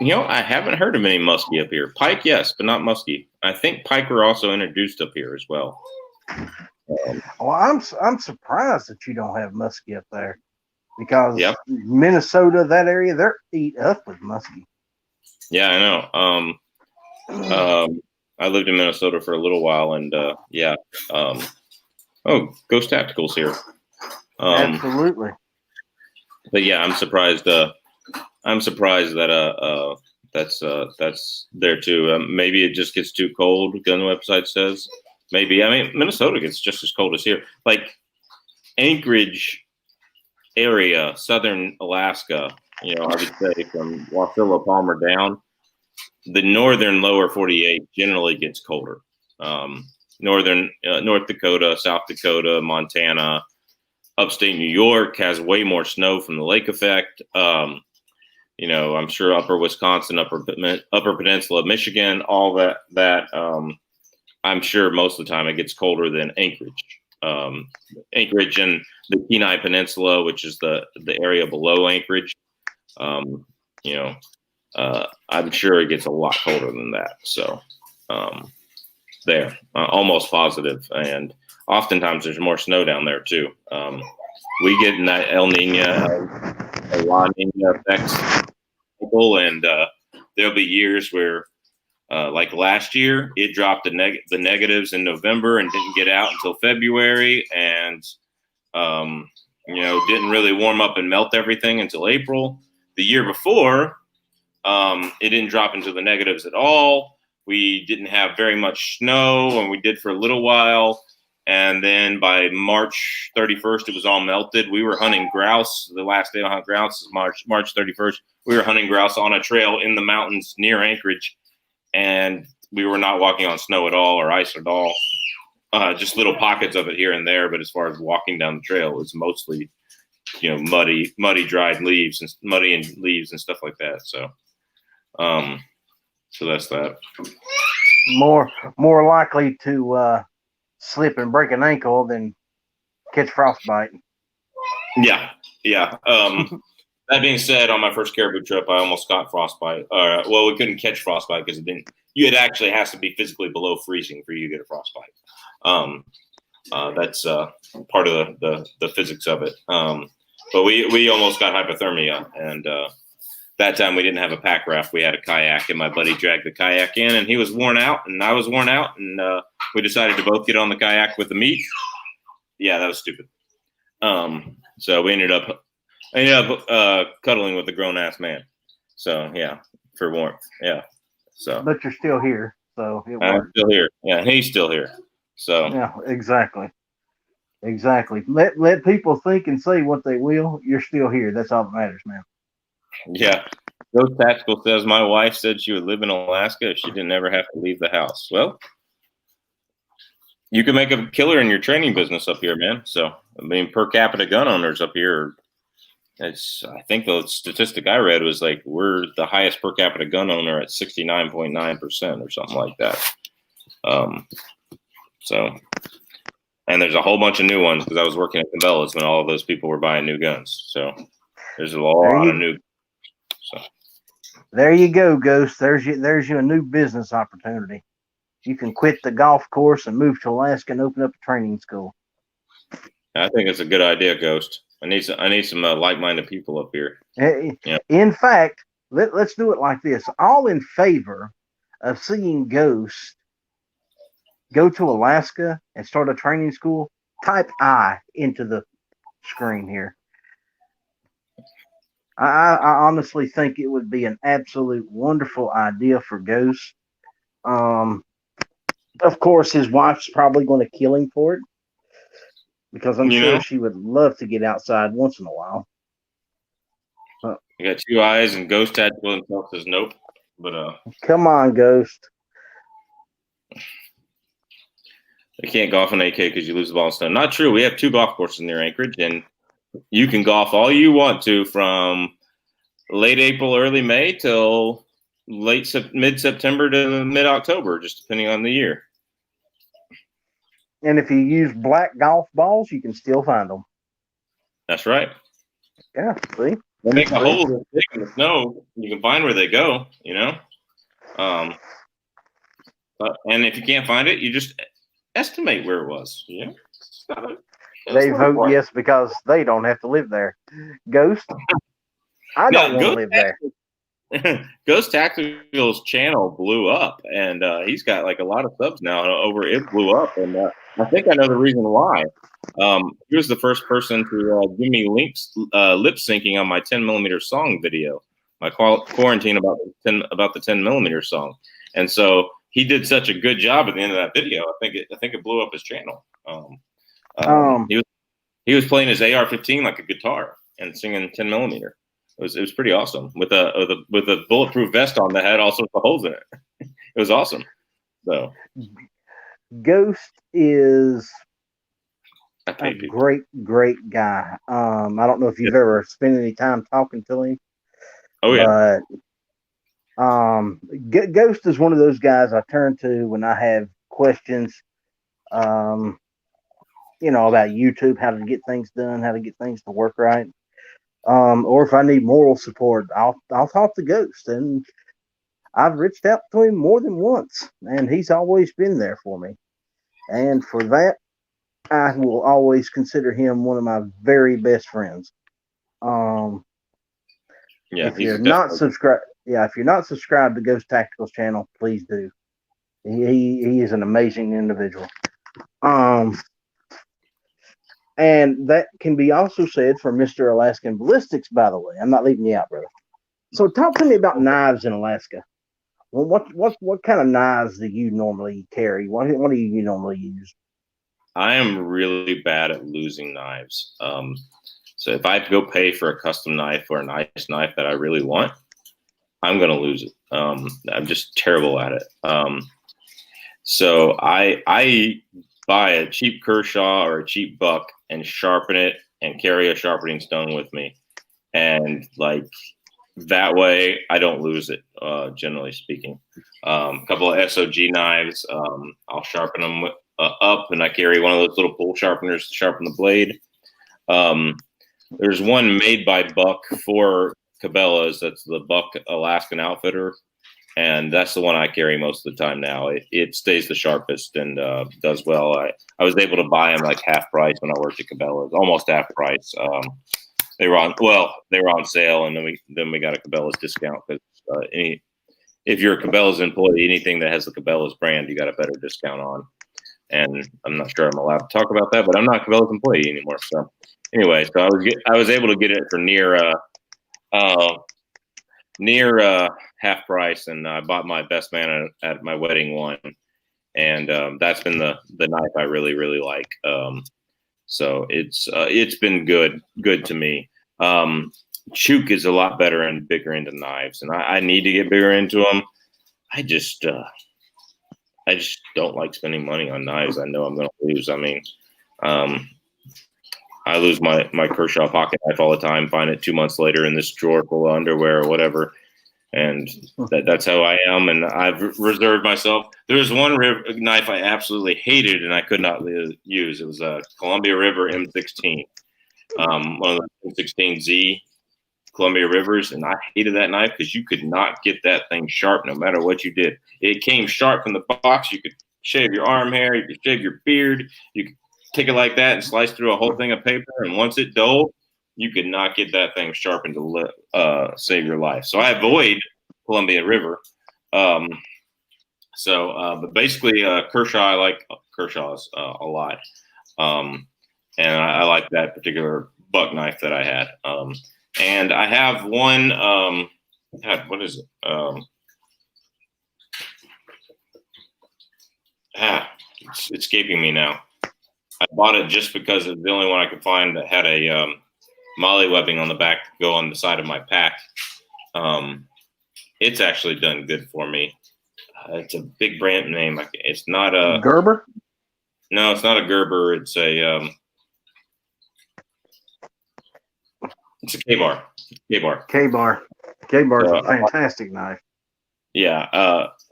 I haven't heard of any muskie up here. Pike, yes, but not muskie. I think pike were also introduced up here as well. Well, I'm surprised that you don't have muskie up there because Minnesota, that area, they're eat up with muskie. Yeah, I know. I lived in Minnesota for a little while, and Ghost Tactical's here. Absolutely. But yeah, I'm surprised. I'm surprised that that's there too. Maybe it just gets too cold. Gun website says. Maybe. I mean, Minnesota gets just as cold as here. Like Anchorage area, southern Alaska. I would say from Wasilla, Palmer down. The northern lower 48 generally gets colder. Northern North Dakota, South Dakota, Montana, upstate New York has way more snow from the lake effect. I'm sure upper Wisconsin, upper peninsula of Michigan, all that. I'm sure most of the time it gets colder than Anchorage. Anchorage and the Kenai Peninsula, which is the area below Anchorage. I'm sure it gets a lot colder than that. So almost positive. And oftentimes there's more snow down there too. We get in that El Nino, La Nina effects, and there'll be years where, like last year, it dropped the negatives in November and didn't get out until February, and didn't really warm up and melt everything until April. The year before, it didn't drop into the negatives at all. We didn't have very much snow, and we did for a little while. And then by March 31st, it was all melted. We were hunting grouse. The last day I hunt grouse is March 31st. We were hunting grouse on a trail in the mountains near Anchorage, and we were not walking on snow at all or ice at all. Just little pockets of it here and there. But as far as walking down the trail, it was mostly, muddy, dried leaves and muddy and leaves and stuff like that. So that's that. More likely to slip and break an ankle than catch frostbite. Yeah. That being said, on my first caribou trip, I almost got frostbite. We couldn't catch frostbite because it didn't. It actually has to be physically below freezing for you to get a frostbite. That's part of the physics of it. But we almost got hypothermia, and that time we didn't have a pack raft. We had a kayak, and my buddy dragged the kayak in, and he was worn out, and I was worn out, and we decided to both get on the kayak with the meat. Yeah, that was stupid. So we ended up cuddling with a grown ass man. So yeah, for warmth. Yeah. So. But you're still here, so I'm still here. Yeah, he's still here. So Yeah, exactly. Exactly. Let people think and say what they will. You're still here. That's all that matters, man. yeah, Ghost Tactical says my wife said she would live in Alaska if she didn't ever have to leave the house. Well, you can make a killer in your training business up here, man. So I mean, per capita gun owners up here, I think the statistic I read was like we're the highest per capita gun owner at 69.9% or something like that. Um, so, and there's a whole bunch of new ones because I was working at Cabela's when all of those people were buying new guns. So there's a There lot of you new. So there you go, Ghost. There's you a new business opportunity. You can quit the golf course and move to Alaska and open up a training school. I think it's a good idea, Ghost. I need some like-minded people up here. Yeah. In fact, let's do it like this. All in favor of seeing Ghost go to Alaska and start a training school, type I into the screen here. I honestly think it would be an absolute wonderful idea for Ghost. Um, of course, his wife's probably going to kill him for it because I'm You sure know, she would love to get outside once in a while. you got two eyes, and Ghost Tactical himself says nope. But Come on, Ghost. they can't golf an AK because you lose the ball in stone. Not true. We have two golf courses near Anchorage, and you can golf all you want to from late April, early May till mid September to mid October, just depending on the year. And if you use black golf balls, you can still find them. That's right. Yeah, see? They make a See? hole this big in the snow. You can find where they go. You know. And if you can't find it, you just estimate where it was. Yeah. They vote yes because they don't have to live there. Ghost, I don't want to live there. Ghost Tactical's channel blew up, and he's got like a lot of subs now. Over it blew up, and I think I know the reason why. He was the first person to give me links, lip syncing on my 10mm song video, my quarantine about the 10mm song, and so he did such a good job at the end of that video. I think it blew up his channel. He was playing his AR-15 like a guitar and singing 10mm. It was pretty awesome with a bulletproof vest on that had all sorts of holes in it. It was awesome. So Ghost is a great guy. I don't know if you've ever spent any time talking to him. Oh yeah. But Ghost is one of those guys I turn to when I have questions. About YouTube, how to get things done, how to get things to work right. Or if I need moral support, I'll talk to Ghost, and I've reached out to him more than once, and he's always been there for me. And for that, I will always consider him one of my very best friends. If you're not subscribed to Ghost Tactical's channel, please do. He is an amazing individual. And that can be also said for Mr. Alaskan Ballistics, by the way. I'm not leaving you out, brother. So talk to me about knives in Alaska. Well, what kind of knives do you normally carry? What do you normally use? I am really bad at losing knives. So if I have to go pay for a custom knife or a nice knife that I really want, I'm going to lose it. I'm just terrible at it. So I buy a cheap Kershaw or a cheap Buck and sharpen it and carry a sharpening stone with me. And like that way I don't lose it, generally speaking. A couple of SOG knives, I'll sharpen them up, and I carry one of those little pull sharpeners to sharpen the blade. There's one made by Buck for Cabela's. That's the Buck Alaskan Outfitter. And that's the one I carry most of the time now. It stays the sharpest and does well. I was able to buy them like half price when I worked at Cabela's, almost half price. They were on sale, and then we got a Cabela's discount because if you're a Cabela's employee, anything that has the Cabela's brand, you got a better discount on. And I'm not sure I'm allowed to talk about that, but I'm not a Cabela's employee anymore. So anyway, so I was able to get it for near half price, and I bought my best man at my wedding one, and that's been the knife I really like. So it's been good to me. Chook is a lot better and bigger into knives, and I need to get bigger into them. I just don't like spending money on knives. I know I'm going to lose. I mean, I lose my Kershaw pocket knife all the time. Find it 2 months later in this drawer full of underwear or whatever, and that's how I am. And I've reserved myself. There was one knife I absolutely hated and I could not use. It was a Columbia River M16, one of the M16Z Columbia Rivers, and I hated that knife because you could not get that thing sharp no matter what you did. It came sharp from the box. You could shave your arm hair, you could shave your beard, you could take it like that and slice through a whole thing of paper, and once it dulled, you could not get that thing sharpened to save your life. So I avoid Columbia River. But basically, Kershaw, I like Kershaw's a lot. And I like that particular buck knife that I had. And I have one, God, what is it? It's escaping me now. I bought it just because it's the only one I could find that had a molly webbing on the back to go on the side of my pack. It's actually done good for me. It's a big brand name. It's not a Gerber. No, it's not a Gerber. It's a it's a K-bar. K-bar is a fantastic knife. Yeah,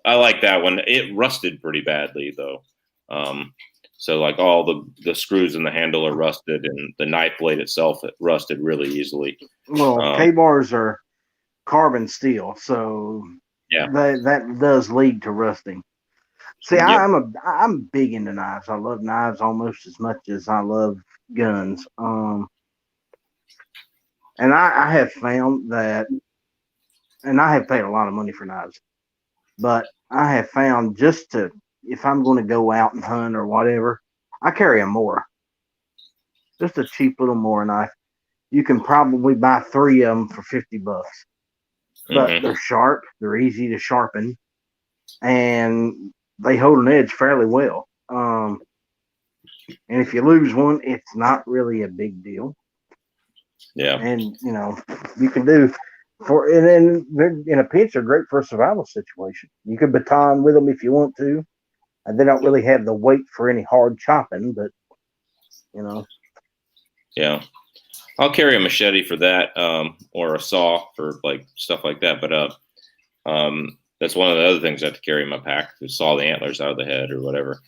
I like that one. It rusted pretty badly though. So like all the screws in the handle are rusted, and the knife blade itself it rusted really easily. Well, K-bars are carbon steel, so yeah, that does lead to rusting. See, yep. I'm big into knives. I love knives almost as much as I love guns. And I have found that, and I have paid a lot of money for knives, but I have found if I'm going to go out and hunt or whatever, I carry a Mora. Just a cheap little Mora knife. You can probably buy 3 of them for $50. But they're sharp, they're easy to sharpen, and they hold an edge fairly well. And if you lose one, it's not really a big deal. Yeah. And you can do and then they're in a pinch, they're great for a survival situation. You could baton with them if you want to. And they don't really have the weight for any hard chopping, but Yeah. I'll carry a machete for that, or a saw for like stuff like that. But that's one of the other things I have to carry in my pack to saw the antlers out of the head or whatever.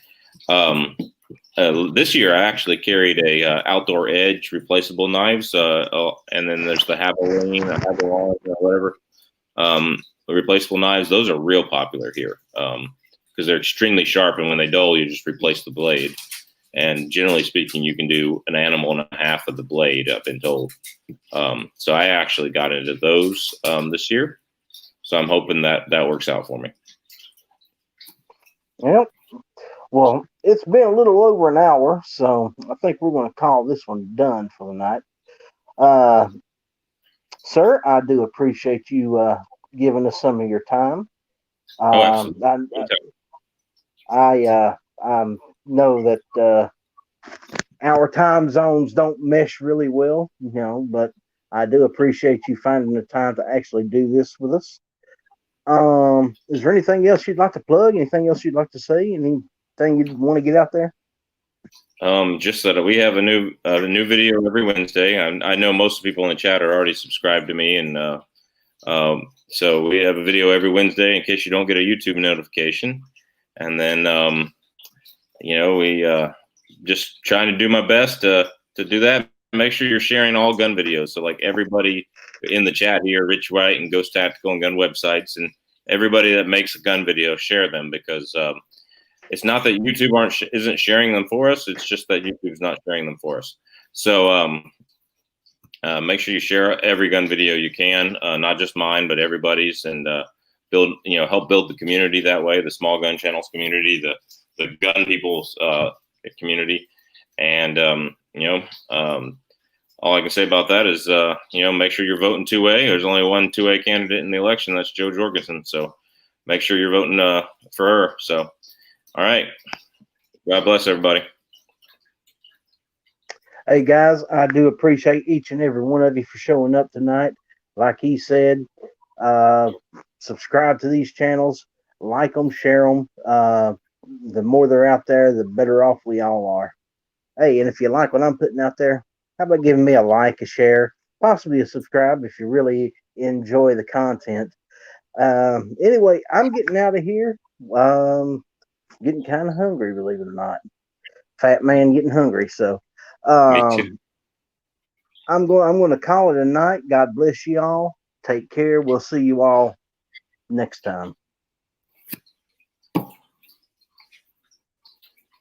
This year I actually carried a outdoor edge replaceable knives, and then there's the Haveline, whatever. The replaceable knives, those are real popular here because they're extremely sharp, and when they dull, you just replace the blade. And generally speaking, you can do an animal and a half of the blade, I've been told. So I actually got into those this year. So I'm hoping that works out for me. Yep. Well, it's been a little over an hour, so I think we're going to call this one done for the night. Sir, I do appreciate you giving us some of your time. I know that our time zones don't mesh really well, but I do appreciate you finding the time to actually do this with us. Is there anything else you'd like to plug? Anything else you'd like to say? Anything you'd want to get out there? Just that we have a new video every Wednesday. I know most people in the chat are already subscribed to me, and so we have a video every Wednesday in case you don't get a YouTube notification. And then we just trying to do my best to do that. Make sure you're sharing all gun videos. So like everybody in the chat here, Rich White and Ghost Tactical and gun websites, and everybody that makes a gun video, share them, because it's not that YouTube isn't sharing them for us. It's just that YouTube's not sharing them for us. So make sure you share every gun video you can, not just mine, but everybody's, and help build the community that way, the small gun channels community, the gun people's community. And all I can say about that is make sure you're voting 2A. There's only one 2A candidate in the election, that's Jo Jorgensen. So make sure you're voting for her. So All right. God bless everybody. Hey guys, I do appreciate each and every one of you for showing up tonight. Like he said, uh, subscribe to these channels, like them, share them. The more they're out there, the better off we all are. Hey, and if you like what I'm putting out there, how about giving me a like, a share, possibly a subscribe if you really enjoy the content. Anyway, I'm getting out of here. Getting kind of hungry, believe it or not. Fat man getting hungry. So, Me too. I'm going to call it a night. God bless you all. Take care. We'll see you all next time.